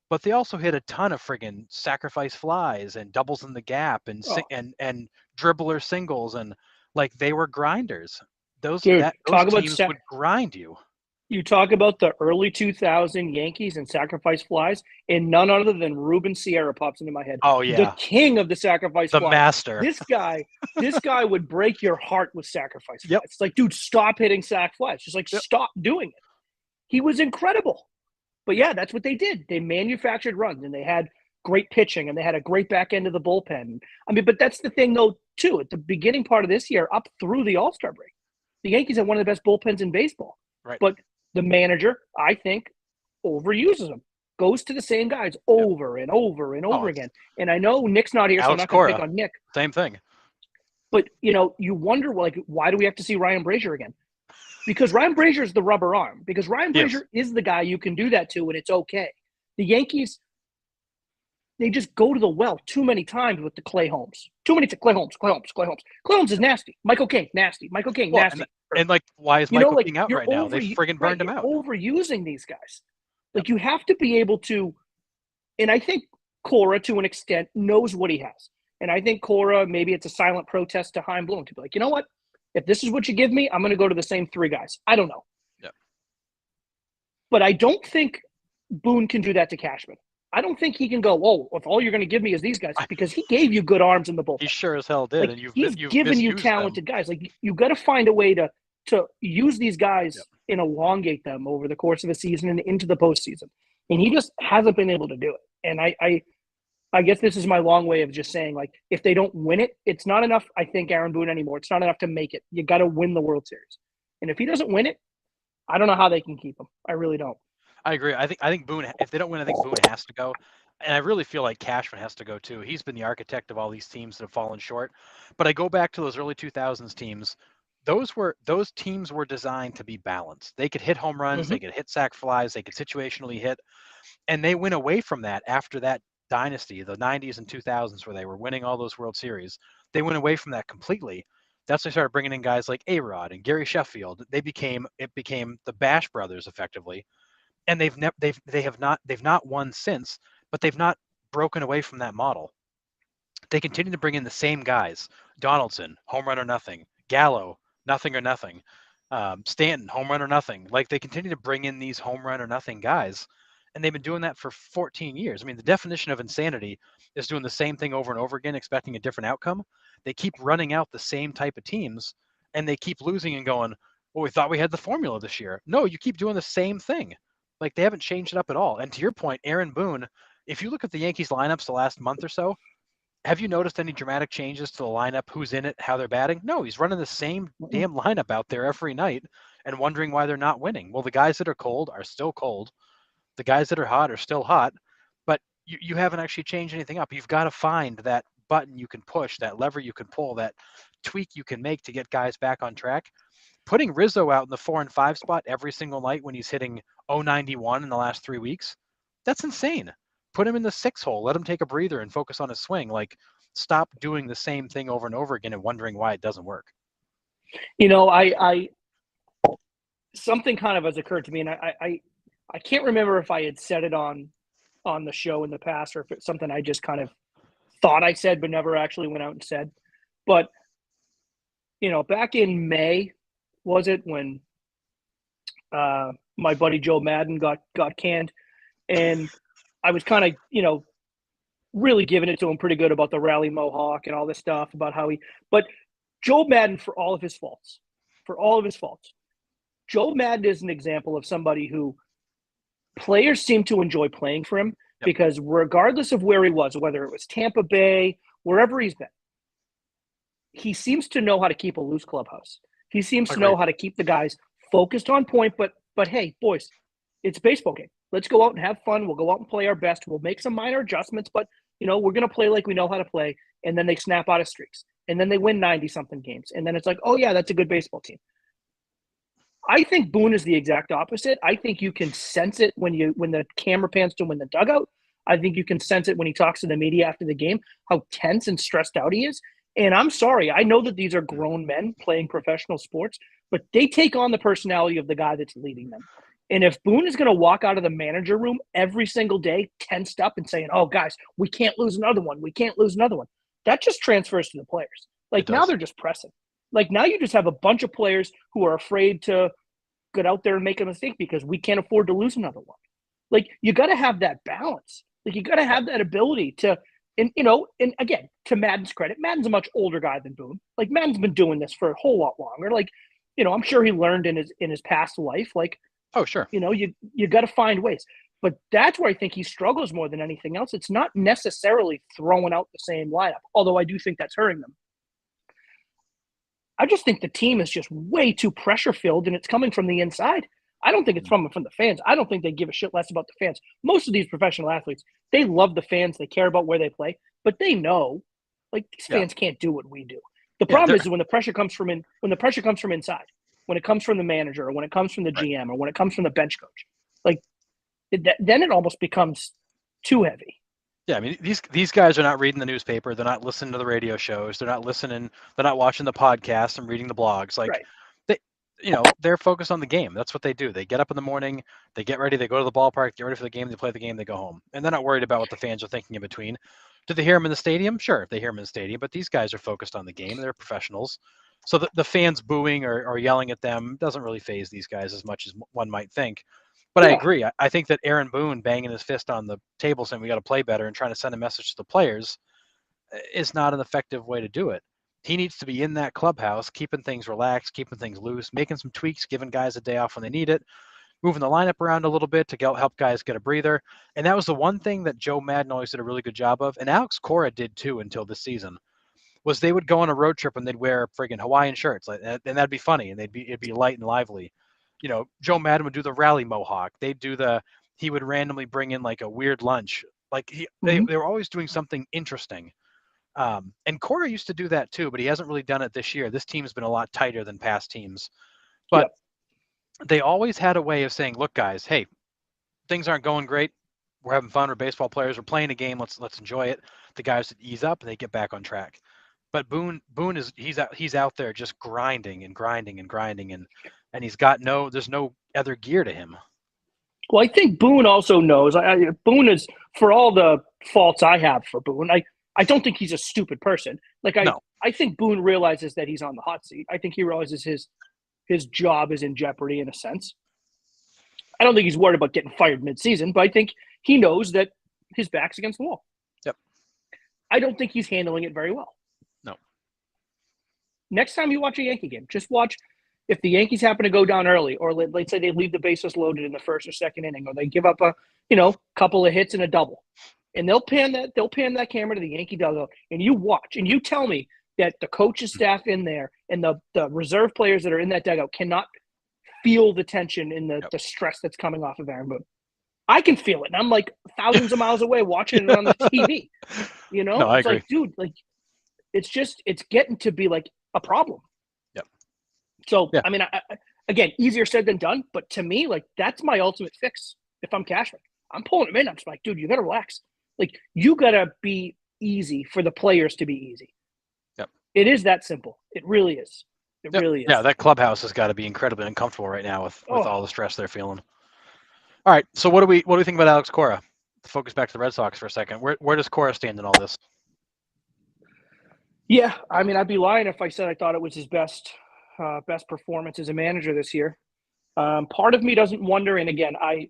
Speaker 1: but they also hit a ton of friggin' sacrifice flies and doubles in the gap and dribbler singles, and, like, they were grinders. Those
Speaker 2: Dude,
Speaker 1: teams would grind you.
Speaker 2: You talk about the early 2000 Yankees and sacrifice flies, and none other than Ruben Sierra pops into my head.
Speaker 1: Oh
Speaker 2: The
Speaker 1: yeah,
Speaker 2: king of the sacrifice
Speaker 1: the
Speaker 2: flies.
Speaker 1: master.
Speaker 2: This guy would break your heart with sacrifice flies.
Speaker 1: Yep.
Speaker 2: It's like, dude, stop hitting sac flies. Just like,
Speaker 1: Yep.
Speaker 2: stop doing it. He was incredible. But yeah, that's what they did. They manufactured runs, and they had great pitching, and they had a great back end of the bullpen. I mean, but that's the thing, though, too. At the beginning part of this year, up through the All-Star break, the Yankees had one of the best bullpens in baseball.
Speaker 1: Right.
Speaker 2: But the manager, I think, overuses them. Goes to the same guys over and over and over again. And I know Nick's not here, so I'm
Speaker 1: Alex
Speaker 2: not going to
Speaker 1: Cora,
Speaker 2: pick on Nick.
Speaker 1: same thing.
Speaker 2: But, you know, you wonder, like, why do we have to see Ryan Brazier again? Because Ryan Brazier is the rubber arm. Because Ryan Brazier is the guy you can do that to, and it's okay. The Yankees, they just go to the well too many times with the Clay Holmes. Too many to Clay Holmes. Clay Holmes is nasty. Michael King, nasty. Michael King, nasty.
Speaker 1: And like, why is Michael King out right now? They friggin' burned him out.
Speaker 2: Overusing these guys. Like, you have to be able to, and I think Cora, to an extent, knows what he has. And I think Cora, maybe it's a silent protest to Chaim Bloom to be like, you know what? If this is what you give me, I'm going to go to the same three guys. I don't know.
Speaker 1: Yep.
Speaker 2: But I don't think Boone can do that to Cashman. I don't think he can go, oh, if all you're going to give me is these guys, because he gave you good arms in the bullpen.
Speaker 1: He sure as hell did.
Speaker 2: Like,
Speaker 1: And you've
Speaker 2: given you talented guys. Like, you got to find a way to use these guys and elongate them over the course of a season and into the postseason. And he just hasn't been able to do it. And I guess this is my long way of just saying, like, if they don't win it, it's not enough, I think, Aaron Boone anymore. It's not enough to make it. You got to win the World Series. And if he doesn't win it, I don't know how they can keep him. I really don't.
Speaker 1: I agree. I think Boone, if they don't win, I think Boone has to go. And I really feel like Cashman has to go too. He's been the architect of all these teams that have fallen short. But I go back to those early 2000s teams. Those teams were designed to be balanced. They could hit home runs, they could hit sac flies, they could situationally hit. And they went away from that after that dynasty, the 90s and 2000s, where they were winning all those World Series. They went away from that completely. That's when they started bringing in guys like A-Rod and Gary Sheffield. It became the Bash brothers effectively, and they've not won since, but they've not broken away from that model. They continue to bring in the same guys: Donaldson, home run or nothing; Gallo, nothing or nothing; Stanton, home run or nothing. Like, they continue to bring in these home run or nothing guys. And they've been doing that for 14 years. I mean, the definition of insanity is doing the same thing over and over again, expecting a different outcome. They keep running out the same type of teams, and they keep losing and going, well, we thought we had the formula this year. No, you keep doing the same thing. Like, they haven't changed it up at all. And to your point, Aaron Boone, if you look at the Yankees lineups the last month or so, have you noticed any dramatic changes to the lineup, who's in it, how they're batting? No, he's running the same damn lineup out there every night and wondering why they're not winning. Well, the guys that are cold are still cold. The guys that are hot are still hot, but you haven't actually changed anything up. You've got to find that button you can push, that lever you can pull, that tweak you can make to get guys back on track. Putting Rizzo out in the 4 and 5 spot every single night when he's hitting 091 in the last 3 weeks, that's insane. Put him in the 6 hole, let him take a breather and focus on his swing. Like, stop doing the same thing over and over again and wondering why it doesn't work.
Speaker 2: You know, I something kind of has occurred to me, and I can't remember if I had said it on the show in the past, or if it's something I just kind of thought I said but never actually went out and said. But, you know, back in May, was it, when my buddy Joe Madden got canned, and I was kind of, you know, really giving it to him pretty good about the rally mohawk and all this stuff about how but Joe Madden, for all of his faults, Joe Madden is an example of somebody who players seem to enjoy playing for him, because regardless of where he was, whether it was Tampa Bay, wherever he's been, he seems to know how to keep a loose clubhouse. He seems to know how to keep the guys focused on point, but hey, boys, it's a baseball game. Let's go out and have fun. We'll go out and play our best. We'll make some minor adjustments, but, you know, we're going to play like we know how to play. And then they snap out of streaks, and then they win 90-something games. And then it's like, oh, yeah, that's a good baseball team. I think Boone is the exact opposite. I think you can sense it when the camera pans to him in the dugout. I think you can sense it when he talks to the media after the game, how tense and stressed out he is. And I'm sorry, I know that these are grown men playing professional sports, but they take on the personality of the guy that's leading them. And if Boone is going to walk out of the manager room every single day tensed up and saying, oh, guys, we can't lose another one, that just transfers to the players. Like, now they're just pressing. Like, now you just have a bunch of players who are afraid to get out there and make a mistake because we can't afford to lose another one. Like, you got to have that balance. Like, you got to have that ability to, and again, to Madden's credit, Madden's a much older guy than Boone. Like, Madden's been doing this for a whole lot longer. Like, I'm sure he learned in his past life. Like,
Speaker 1: Oh, sure.
Speaker 2: You got to find ways. But that's where I think he struggles more than anything else. It's not necessarily throwing out the same lineup, although I do think that's hurting them. I just think the team is just way too pressure-filled, and it's coming from the inside. I don't think it's from the fans. I don't think they give a shit less about the fans. Most of these professional athletes, they love the fans. They care about where they play, but they know, like, these fans can't do what we do. The problem is when the pressure comes from inside, when it comes from the manager, or when it comes from the GM, or when it comes from the bench coach, like, then it almost becomes too heavy.
Speaker 1: Yeah, I mean, these guys are not reading the newspaper. They're not listening to the radio shows. They're not listening. They're not watching the podcasts and reading the blogs. Like, they're focused on the game. That's what they do. They get up in the morning, they get ready, they go to the ballpark, get ready for the game, they play the game, they go home. And they're not worried about what the fans are thinking in between. Do they hear them in the stadium? Sure, they hear them in the stadium, but these guys are focused on the game. They're professionals. So the fans booing or yelling at them doesn't really faze these guys as much as one might think. But I agree. I think that Aaron Boone banging his fist on the table saying we got to play better and trying to send a message to the players is not an effective way to do it. He needs to be in that clubhouse, keeping things relaxed, keeping things loose, making some tweaks, giving guys a day off when they need it, moving the lineup around a little bit to help guys get a breather. And that was the one thing that Joe Madden always did a really good job of, and Alex Cora did too until this season, was they would go on a road trip and they'd wear friggin' Hawaiian shirts, and that'd be funny, and it'd be light and lively. Joe Madden would do the rally mohawk. He would randomly bring in like a weird lunch. Like they were always doing something interesting. And Cora used to do that too, but he hasn't really done it this year. This team's been a lot tighter than past teams. But they always had a way of saying, look, guys, hey, things aren't going great. We're having fun. We're baseball players. We're playing a game. Let's enjoy it. The guys that ease up and they get back on track. But Boone he's out there just grinding and grinding and grinding, and he's got there's no other gear to him.
Speaker 2: Well, I think Boone also knows. Boone is, for all the faults I have for Boone, I don't think he's a stupid person. Like, I think Boone realizes that he's on the hot seat. I think he realizes his job is in jeopardy in a sense. I don't think he's worried about getting fired mid-season, but I think he knows that his back's against the wall.
Speaker 1: Yep.
Speaker 2: I don't think he's handling it very well.
Speaker 1: No.
Speaker 2: Next time you watch a Yankee game, just watch if the Yankees happen to go down early, or let's say they leave the bases loaded in the first or second inning, or they give up a couple of hits and a double, and they'll pan that camera to the Yankee dugout, and you watch and you tell me that the coaching staff in there and the reserve players that are in that dugout cannot feel the tension and the stress that's coming off of Aaron Boone. I can feel it, and I'm like thousands of miles away watching it on the TV.
Speaker 1: No, I agree.
Speaker 2: Like, dude, like it's getting to be like a problem.
Speaker 1: Yep.
Speaker 2: So, I mean, again, easier said than done, but to me, like, that's my ultimate fix. If I'm Cashman, I'm pulling him in. I'm just like, dude, you got to relax. Like, you got to be easy for the players to be easy.
Speaker 1: Yep.
Speaker 2: It is that simple. It really is. It really is.
Speaker 1: Yeah, that clubhouse has got to be incredibly uncomfortable right now with all the stress they're feeling. All right, so what do we think about Alex Cora? Focus back to the Red Sox for a second. Where does Cora stand in all this?
Speaker 2: Yeah, I mean, I'd be lying if I said I thought it was his best performance as a manager this year. Part of me doesn't wonder, and again, I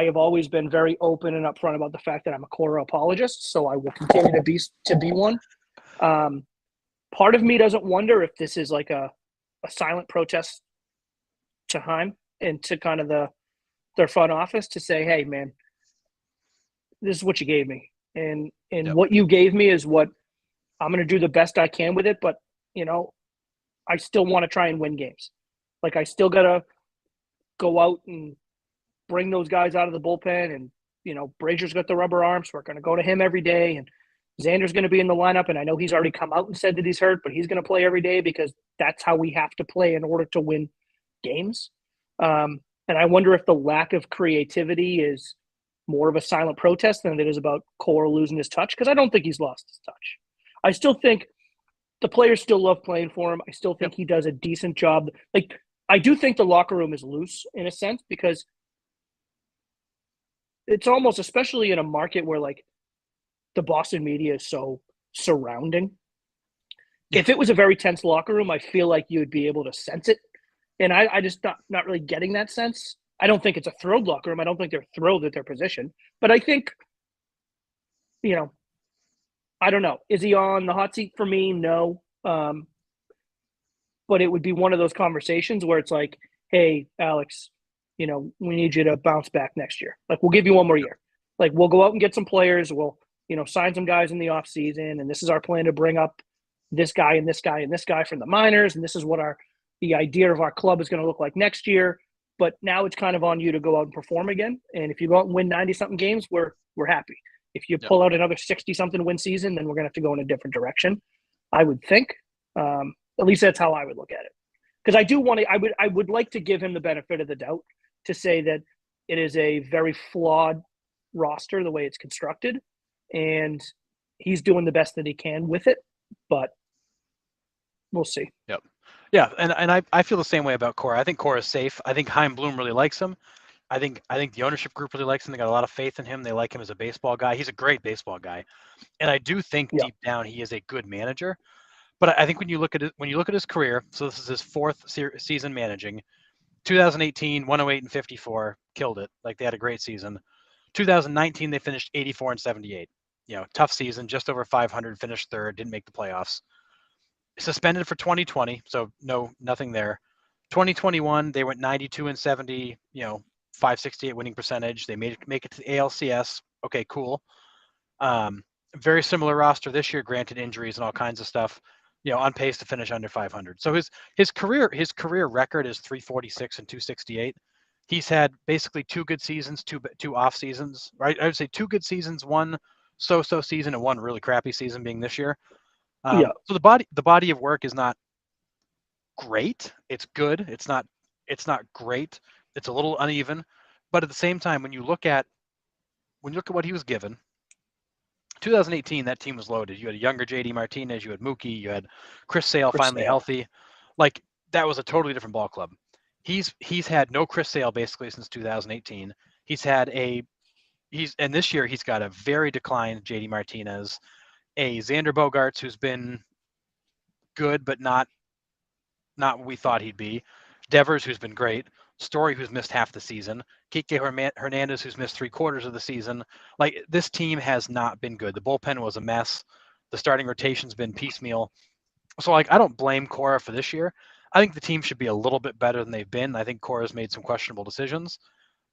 Speaker 2: have always been very open and upfront about the fact that I'm a Cora apologist, so I will continue to be one. Part of me doesn't wonder if this is like a silent protest to Heim and to kind of their front office to say, hey, man, this is what you gave me. And what you gave me is what I'm going to do the best I can with it. But, I still want to try and win games. Like, I still got to go out and bring those guys out of the bullpen. And, Brazier's got the rubber arms. So we're going to go to him every day. And Xander's going to be in the lineup. And I know he's already come out and said that he's hurt, but he's going to play every day because that's how we have to play in order to win games. And I wonder if the lack of creativity is more of a silent protest than it is about Cora losing his touch, because I don't think he's lost his touch. I still think the players still love playing for him. I still think he does a decent job. Like, I do think the locker room is loose in a sense, because it's almost, especially in a market where like the Boston media is so surrounding. If it was a very tense locker room, I feel like you would be able to sense it And I just not really getting that sense. I don't think it's a thrilled locker room. I don't think they're thrilled at their position. But I think, I don't know. Is he on the hot seat for me? No. But it would be one of those conversations where it's like, hey, Alex, we need you to bounce back next year. Like, we'll give you one more year. Like, we'll go out and get some players. We'll, sign some guys in the offseason. And this is our plan to bring up this guy and this guy and this guy from the minors. And this is what the idea of our club is going to look like next year. But now it's kind of on you to go out and perform again. And if you go out and win 90-something games, we're happy. If you pull out another 60-something win season, then we're going to have to go in a different direction, I would think. At least that's how I would look at it. Because I do want to – I would like to give him the benefit of the doubt to say that it is a very flawed roster the way it's constructed, and he's doing the best that he can with it. But we'll see.
Speaker 1: Yep. Yeah, and I feel the same way about Cora. I think Cora's safe. I think Chaim Bloom really likes him. I think the ownership group really likes him. They got a lot of faith in him. They like him as a baseball guy. He's a great baseball guy, and I do think deep down he is a good manager. But I think when you look at his career, so this is his fourth season managing. 2018, 108 and 54, killed it. Like, they had a great season. 2019, they finished 84 and 78. Tough season, just over 500, finished third, didn't make the playoffs. Suspended for 2020, so nothing there. 2021, they went 92 and 70, 568 winning percentage. They make it to the ALCS. Okay, cool. Very similar roster this year, granted injuries and all kinds of stuff. On pace to finish under 500. So his career record is 346 and 268. He's had basically two good seasons, two off seasons, right? I would say two good seasons, one so-so season, and one really crappy season being this year. So the body of work is not great. It's good. It's not great. It's a little uneven, but at the same time, when you look at what he was given, 2018, that team was loaded. You had a younger JD Martinez, you had Mookie, you had Chris Sale finally healthy. Like, that was a totally different ball club. He's had no Chris Sale basically since 2018. And this year he's got a very declined JD Martinez, a Xander Bogaerts who's been good but not what we thought he'd be, Devers who's been great, Story who's missed half the season, Kike Hernandez who's missed 3/4 of the season. Like, this team has not been good. The bullpen was a mess. The starting rotation's been piecemeal. So, I don't blame Cora for this year. I think the team should be a little bit better than they've been. I think Cora's made some questionable decisions.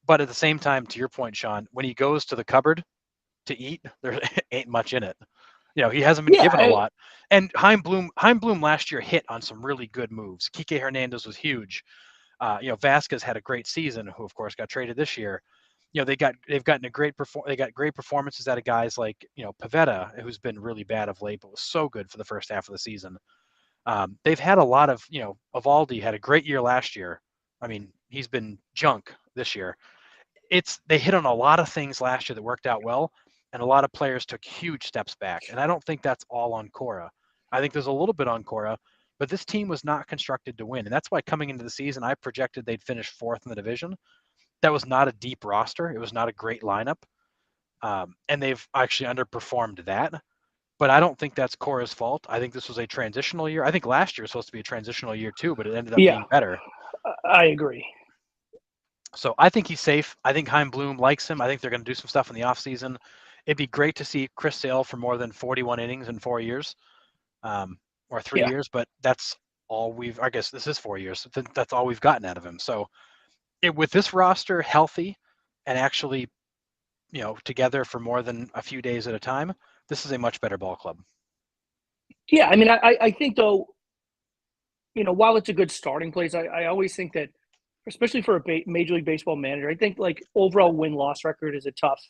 Speaker 1: But at the same time, to your point, Sean, when he goes to the cupboard to eat, there ain't much in it. He hasn't been given a lot. And Chaim Bloom last year hit on some really good moves. Kike Hernandez was huge. Vasquez had a great season, who of course got traded this year. They've gotten great performances out of guys like, Pivetta, who's been really bad of late, but was so good for the first half of the season. They've had a lot of, Eovaldi had a great year last year. I mean, he's been junk this year. They hit on a lot of things last year that worked out well, and a lot of players took huge steps back. And I don't think that's all on Cora. I think there's a little bit on Cora, but this team was not constructed to win. And that's why coming into the season, I projected they'd finish fourth in the division. That was not a deep roster. It was not a great lineup. And they've actually underperformed that. But I don't think that's Cora's fault. I think this was a transitional year. I think last year was supposed to be a transitional year too, but it ended up being better.
Speaker 2: I agree.
Speaker 1: So I think he's safe. I think Chaim Bloom likes him. I think they're going to do some stuff in the offseason. It'd be great to see Chris Sale for more than 41 innings in 4 years, or 3 years, but that's all I guess this is 4 years. That's all we've gotten out of him. So with this roster healthy and actually, together for more than a few days at a time, this is a much better ball club.
Speaker 2: Yeah, I mean, I think, though, while it's a good starting place, I always think that, especially for a Major League Baseball manager, I think, like, overall win-loss record is a tough,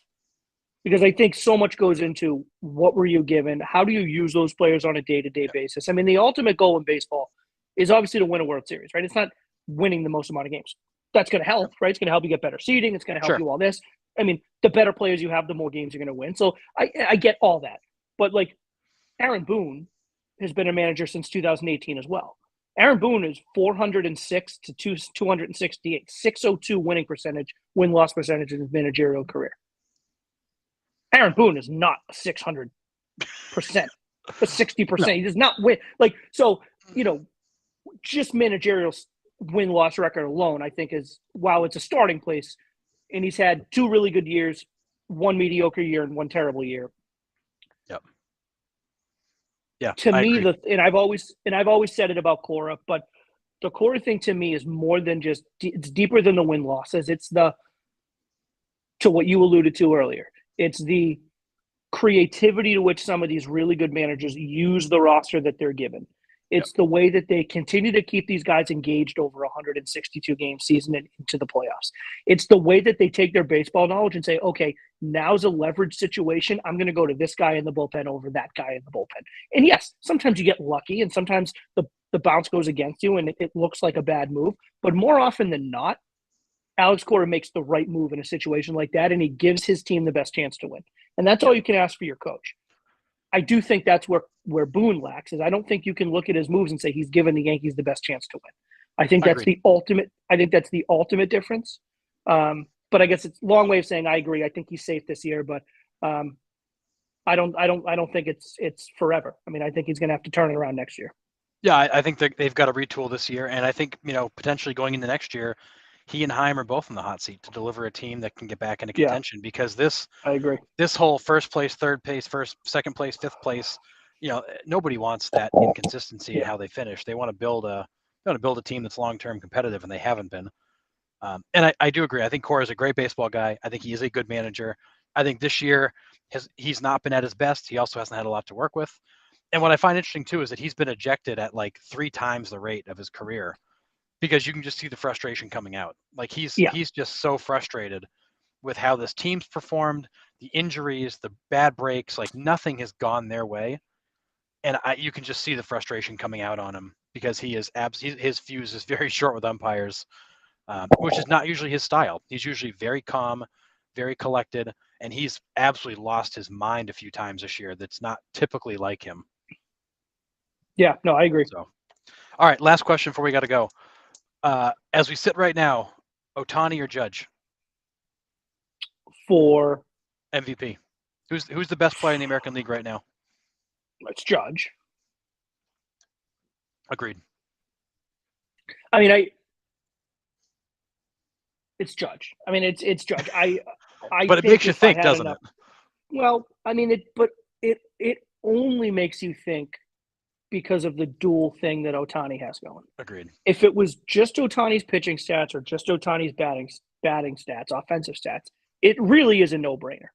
Speaker 2: because I think so much goes into what were you given, how do you use those players on a day-to-day basis. I mean, the ultimate goal in baseball is obviously to win a World Series, right? It's not winning the most amount of games. That's going to help, right? It's going to help you get better seeding. It's going to help you all this. I mean, the better players you have, the more games you're going to win. So I get all that. But, like, Aaron Boone has been a manager since 2018 as well. Aaron Boone is 406 to 268, 602 winning percentage, win-loss percentage in his managerial career. Aaron Boone is not 600%, but 60%. He does not win. Like, so, just managerial win-loss record alone, I think is, while it's a starting place, and he's had 2 really good years, 1 mediocre year, and 1 terrible year.
Speaker 1: Yep. Yeah.
Speaker 2: To
Speaker 1: I
Speaker 2: me,
Speaker 1: agree.
Speaker 2: and I've always said it about Cora, but the Cora thing to me is more than just, it's deeper than the win-losses. It's to what you alluded to earlier. It's the creativity to which some of these really good managers use the roster that they're given. It's the way that they continue to keep these guys engaged over a 162 game season and into the playoffs. It's the way that they take their baseball knowledge and say, okay, now's a leverage situation. I'm going to go to this guy in the bullpen over that guy in the bullpen. And yes, sometimes you get lucky and sometimes the bounce goes against you and it looks like a bad move. But more often than not, Alex Cora makes the right move in a situation like that, and he gives his team the best chance to win. And that's all you can ask for your coach. I do think that's where Boone lacks, is I don't think you can look at his moves and say he's given the Yankees the best chance to win. I think that's
Speaker 1: Agreed.
Speaker 2: the ultimate difference. But I guess it's a long way of saying I agree. I think he's safe this year, but I don't think it's forever. I mean, I think he's going to have to turn it around next year.
Speaker 1: Yeah, I think they've got to retool this year, and I think potentially going into next year, he and Heim are both in the hot seat to deliver a team that can get back into contention. Because
Speaker 2: I agree.
Speaker 1: This whole first place, third place, second place, fifth place, nobody wants that inconsistency in how they finish. They want to build a team that's long-term competitive, and they haven't been. And I do agree. I think Cora is a great baseball guy. I think he is a good manager. I think this year he's not been at his best. He also hasn't had a lot to work with. And what I find interesting too is that he's been ejected at like 3 times the rate of his career, because you can just see the frustration coming out. Like he's just so frustrated with how this team's performed, the injuries, the bad breaks, like nothing has gone their way. And you can just see the frustration coming out on him, because his fuse is very short with umpires, which is not usually his style. He's usually very calm, very collected, and he's absolutely lost his mind a few times this year. That's not typically like him.
Speaker 2: Yeah, no, I agree.
Speaker 1: So, all right, last question before we got to go. As we sit right now, Ohtani or Judge
Speaker 2: for
Speaker 1: MVP? Who's the best player in the American League right now?
Speaker 2: It's Judge.
Speaker 1: Agreed.
Speaker 2: I mean, it's Judge. I mean, it's Judge.
Speaker 1: But it makes you think, doesn't it?
Speaker 2: Well, I mean, it only makes you think because of the dual thing that Ohtani has going.
Speaker 1: Agreed.
Speaker 2: If it was just Ohtani's pitching stats or just Ohtani's batting stats, offensive stats, it really is a no-brainer.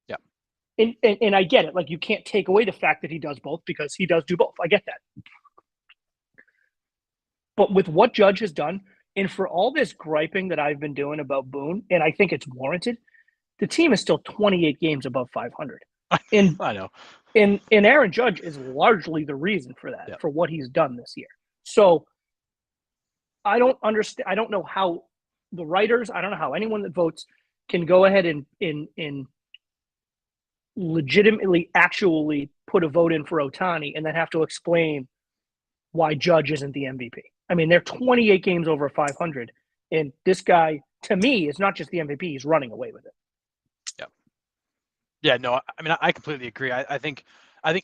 Speaker 1: Yeah.
Speaker 2: And I get it. Like, you can't take away the fact that he does both, because he does do both. I get that. But with what Judge has done, and for all this griping that I've been doing about Boone, and I think it's warranted, the team is still 28 games above 500. And
Speaker 1: I know.
Speaker 2: And Aaron Judge is largely the reason for that, for what he's done this year. So I don't understand. I don't know how the writers, I don't know how anyone that votes can go ahead and legitimately actually put a vote in for Ohtani and then have to explain why Judge isn't the MVP. I mean, they're 28 games over 500, and this guy, to me, is not just the MVP, he's running away with it.
Speaker 1: Yeah, no, I mean, I completely agree. I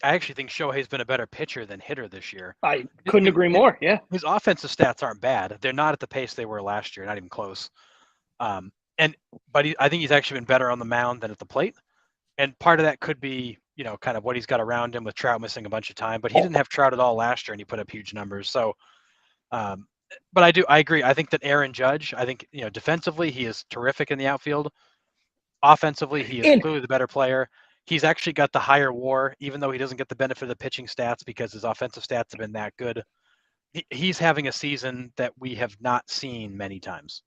Speaker 1: actually think Shohei's been a better pitcher than hitter this year.
Speaker 2: I couldn't agree more. Yeah.
Speaker 1: His offensive stats aren't bad. They're not at the pace they were last year, not even close. But I think he's actually been better on the mound than at the plate. And part of that could be, kind of what he's got around him, with Trout missing a bunch of time. But he didn't have Trout at all last year, and he put up huge numbers. So, but I agree. I think that Aaron Judge, defensively, he is terrific in the outfield. Offensively, he is clearly the better player. He's actually got the higher WAR, even though he doesn't get the benefit of the pitching stats because his offensive stats have been that good. He's having a season that we have not seen many times.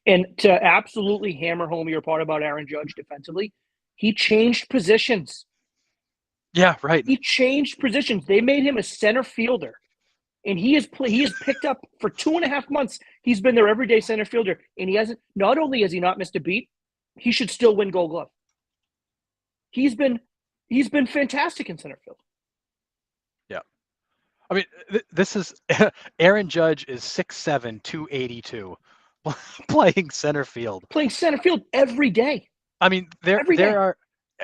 Speaker 2: And to absolutely hammer home your part about Aaron Judge defensively, he changed positions.
Speaker 1: Yeah, right.
Speaker 2: He changed positions. They made him a center fielder. And he has picked up for 2.5 months. He's been their everyday center fielder. And not only has he not missed a beat, he should still win Gold Glove. He's been fantastic in center field.
Speaker 1: Yeah. I mean, this is Aaron Judge is 6'7", 282, playing center field.
Speaker 2: Playing center field every day.
Speaker 1: I mean,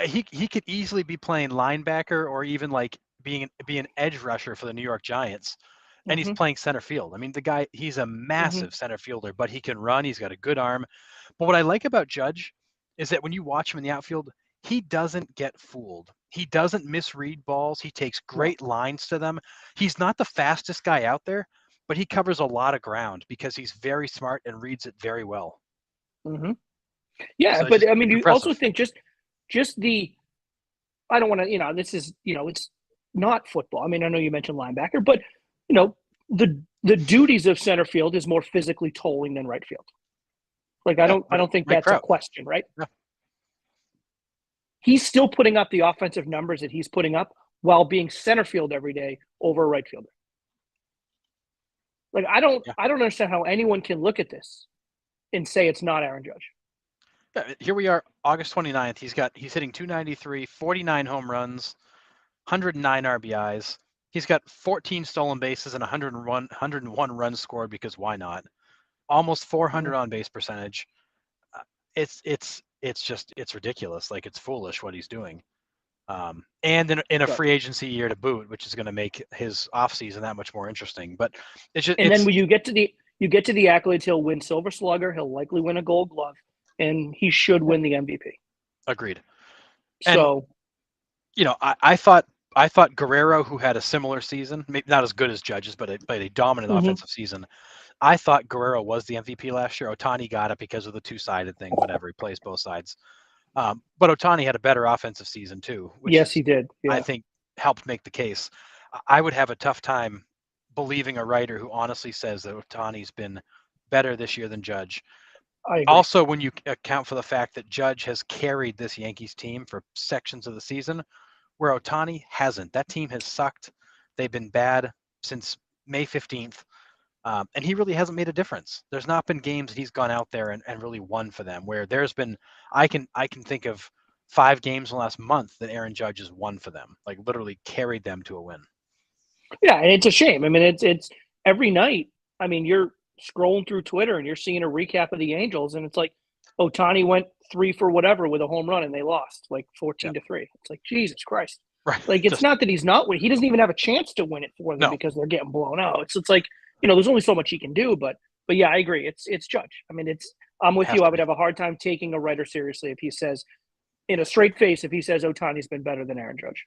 Speaker 1: he could easily be playing linebacker or even like being an edge rusher for the New York Giants. and he's playing center field. I mean, the guy, he's a massive center fielder, but he can run. He's got a good arm. But what I like about Judge is that when you watch him in the outfield, he doesn't get fooled. He doesn't misread balls. He takes great lines to them. He's not the fastest guy out there, but he covers a lot of ground because he's very smart and reads it very well.
Speaker 2: Yeah,
Speaker 1: So
Speaker 2: but I mean, you
Speaker 1: impressive.
Speaker 2: also think just the, I don't want to, this is, it's not football. I mean, I know you mentioned linebacker, but the duties of center field is more physically tolling than right field. Like, I don't think that's a question, right?
Speaker 1: Yeah.
Speaker 2: He's still putting up the offensive numbers that he's putting up while being center field every day over a right fielder. Like, I don't understand how anyone can look at this and say it's not Aaron Judge.
Speaker 1: Yeah, here we are, August 29th. He's hitting 293, 49 home runs, 109 RBIs. He's got 14 stolen bases and 101 runs scored, because why not? Almost 400 on base percentage. It's ridiculous. Like, it's foolish what he's doing. And in a free agency year to boot, which is going to make his offseason that much more interesting. But it's just,
Speaker 2: then when you get to the accolades, he'll win Silver Slugger. He'll likely win a Gold Glove, and he should win the MVP.
Speaker 1: Agreed.
Speaker 2: So,
Speaker 1: and, I thought Guerrero, who had a similar season, maybe not as good as Judge's, but a dominant offensive season. I thought Guerrero was the MVP last year. Ohtani got it because of the two-sided thing. Whatever, he plays both sides. But Ohtani had a better offensive season too, which
Speaker 2: he did. Yeah.
Speaker 1: I think helped make the case. I would have a tough time believing a writer who honestly says that Ohtani's been better this year than Judge.
Speaker 2: I agree.
Speaker 1: Also, when you account for the fact that Judge has carried this Yankees team for sections of the season, where Ohtani hasn't. That team has sucked. They've been bad since May 15th. And he really hasn't made a difference. There's not been games that he's gone out there and really won for them, where there's been, I can think of 5 games in the last month that Aaron Judge has won for them, like literally carried them to a win.
Speaker 2: Yeah, and it's a shame. I mean, it's every night. I mean, you're scrolling through Twitter and you're seeing a recap of the Angels, and it's like Ohtani went 3 for whatever with a home run, and they lost like 14-3. It's like, Jesus Christ.
Speaker 1: Right.
Speaker 2: Like, it's not that he's not winning. He doesn't even have a chance to win it for them because they're getting blown out. It's like, there's only so much he can do, but yeah, I agree. It's Judge. I mean, I'm with you. I would have a hard time taking a writer seriously if he says, in a straight face, if he says Ohtani's been better than Aaron Judge.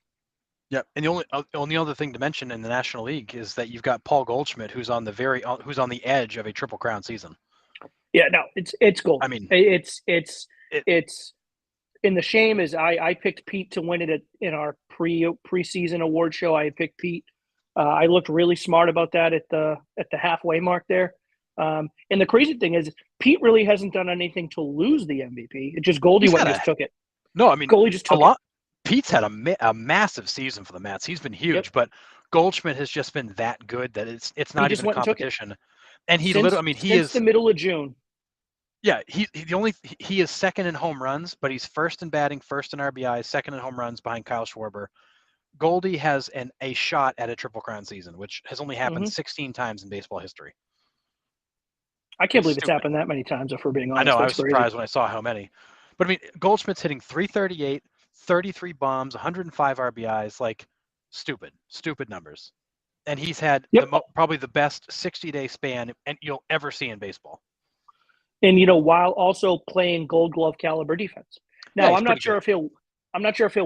Speaker 1: Yeah, and the only other thing to mention in the National League is that you've got Paul Goldschmidt, who's on the edge of a Triple Crown season.
Speaker 2: Yeah, no, it's gold.
Speaker 1: I mean,
Speaker 2: it's and the shame is I picked Pete to win it in our preseason award show. I picked Pete. I looked really smart about that at the halfway mark there. And the crazy thing is, Pete really hasn't done anything to lose the MVP. It just Goldie just took it.
Speaker 1: No, I mean,
Speaker 2: Goldie just took it.
Speaker 1: Pete's had a massive season for the Mets. He's been huge, but Goldschmidt has just been that good that it's not even a competition. And he is
Speaker 2: the middle of June.
Speaker 1: Yeah, he is second in home runs, but he's first in batting, first in RBIs, second in home runs behind Kyle Schwarber. Goldie has a shot at a Triple Crown season, which has only happened 16 times in baseball history.
Speaker 2: I can't believe it's happened that many times, if we're being honest.
Speaker 1: I know, I was surprised when I saw how many. But I mean, Goldschmidt's hitting 338, 33 bombs, 105 RBIs, like stupid numbers. And he's had probably the best 60-day span you'll ever see in baseball.
Speaker 2: And while also playing Gold Glove caliber defense. Now, I'm not sure if he'll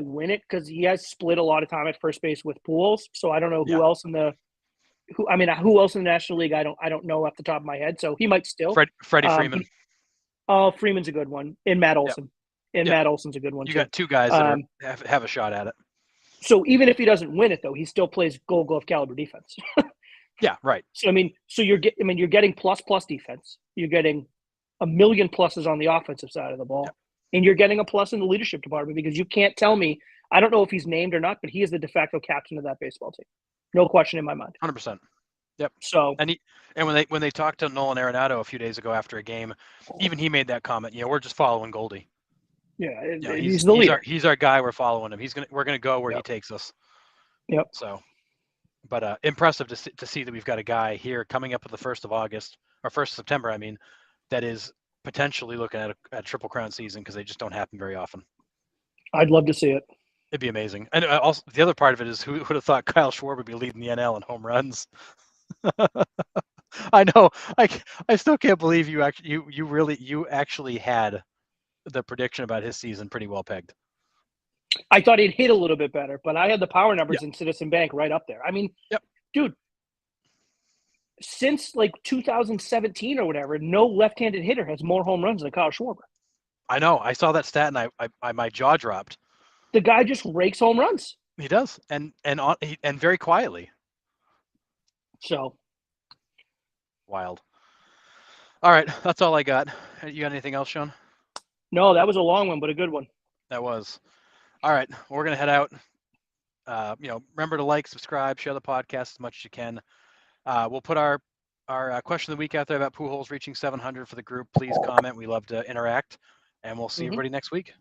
Speaker 2: win it, because he has split a lot of time at first base with Pujols. So I don't know who else in the National League. I don't know off the top of my head. So he might still.
Speaker 1: Freddie Freeman.
Speaker 2: Freeman's a good one. And Matt Olson. Matt Olson's a good one.
Speaker 1: You got 2 guys that have a shot at it.
Speaker 2: So even if he doesn't win it, though, he still plays Gold Glove caliber defense.
Speaker 1: Yeah, right.
Speaker 2: So you're getting plus defense. You're getting a million pluses on the offensive side of the ball. And you're getting a plus in the leadership department, because you can't tell me, I don't know if he's named or not, but he is the de facto captain of that baseball team. No question in my mind.
Speaker 1: 100%. Yep.
Speaker 2: So
Speaker 1: when they talked to Nolan Arenado a few days ago after a game, even he made that comment. We're just following Goldie.
Speaker 2: Yeah, he's the leader.
Speaker 1: He's our guy. We're following him. We're gonna go where he takes us.
Speaker 2: Yep.
Speaker 1: So, but impressive to see that we've got a guy here coming up with the 1st of August or 1st of September. I mean, that is potentially looking at a Triple Crown season, because they just don't happen very often.
Speaker 2: I'd love to see it.
Speaker 1: It'd be amazing. And also, the other part of it is, who would have thought Kyle Schwarber would be leading the NL in home runs? I know. I still can't believe you actually had the prediction about his season pretty well pegged.
Speaker 2: I thought he'd hit a little bit better, but I had the power numbers
Speaker 1: Yeah.
Speaker 2: in Citizen Bank right up there. I mean,
Speaker 1: Yep.
Speaker 2: dude, since like 2017 or whatever, no left-handed hitter has more home runs than Kyle Schwarber.
Speaker 1: I know. I saw that stat and my jaw dropped.
Speaker 2: The guy just rakes home runs.
Speaker 1: He does, and very quietly.
Speaker 2: So
Speaker 1: Wild. All right, that's all I got. You got anything else, Sean?
Speaker 2: no, that was a long one, but a good one.
Speaker 1: That was. All right, we're gonna head out. Remember to like, subscribe, share the podcast as much as you can. We'll put our question of the week out there about Pujols reaching 700 for the group. Please comment. We love to interact, and we'll see everybody next week.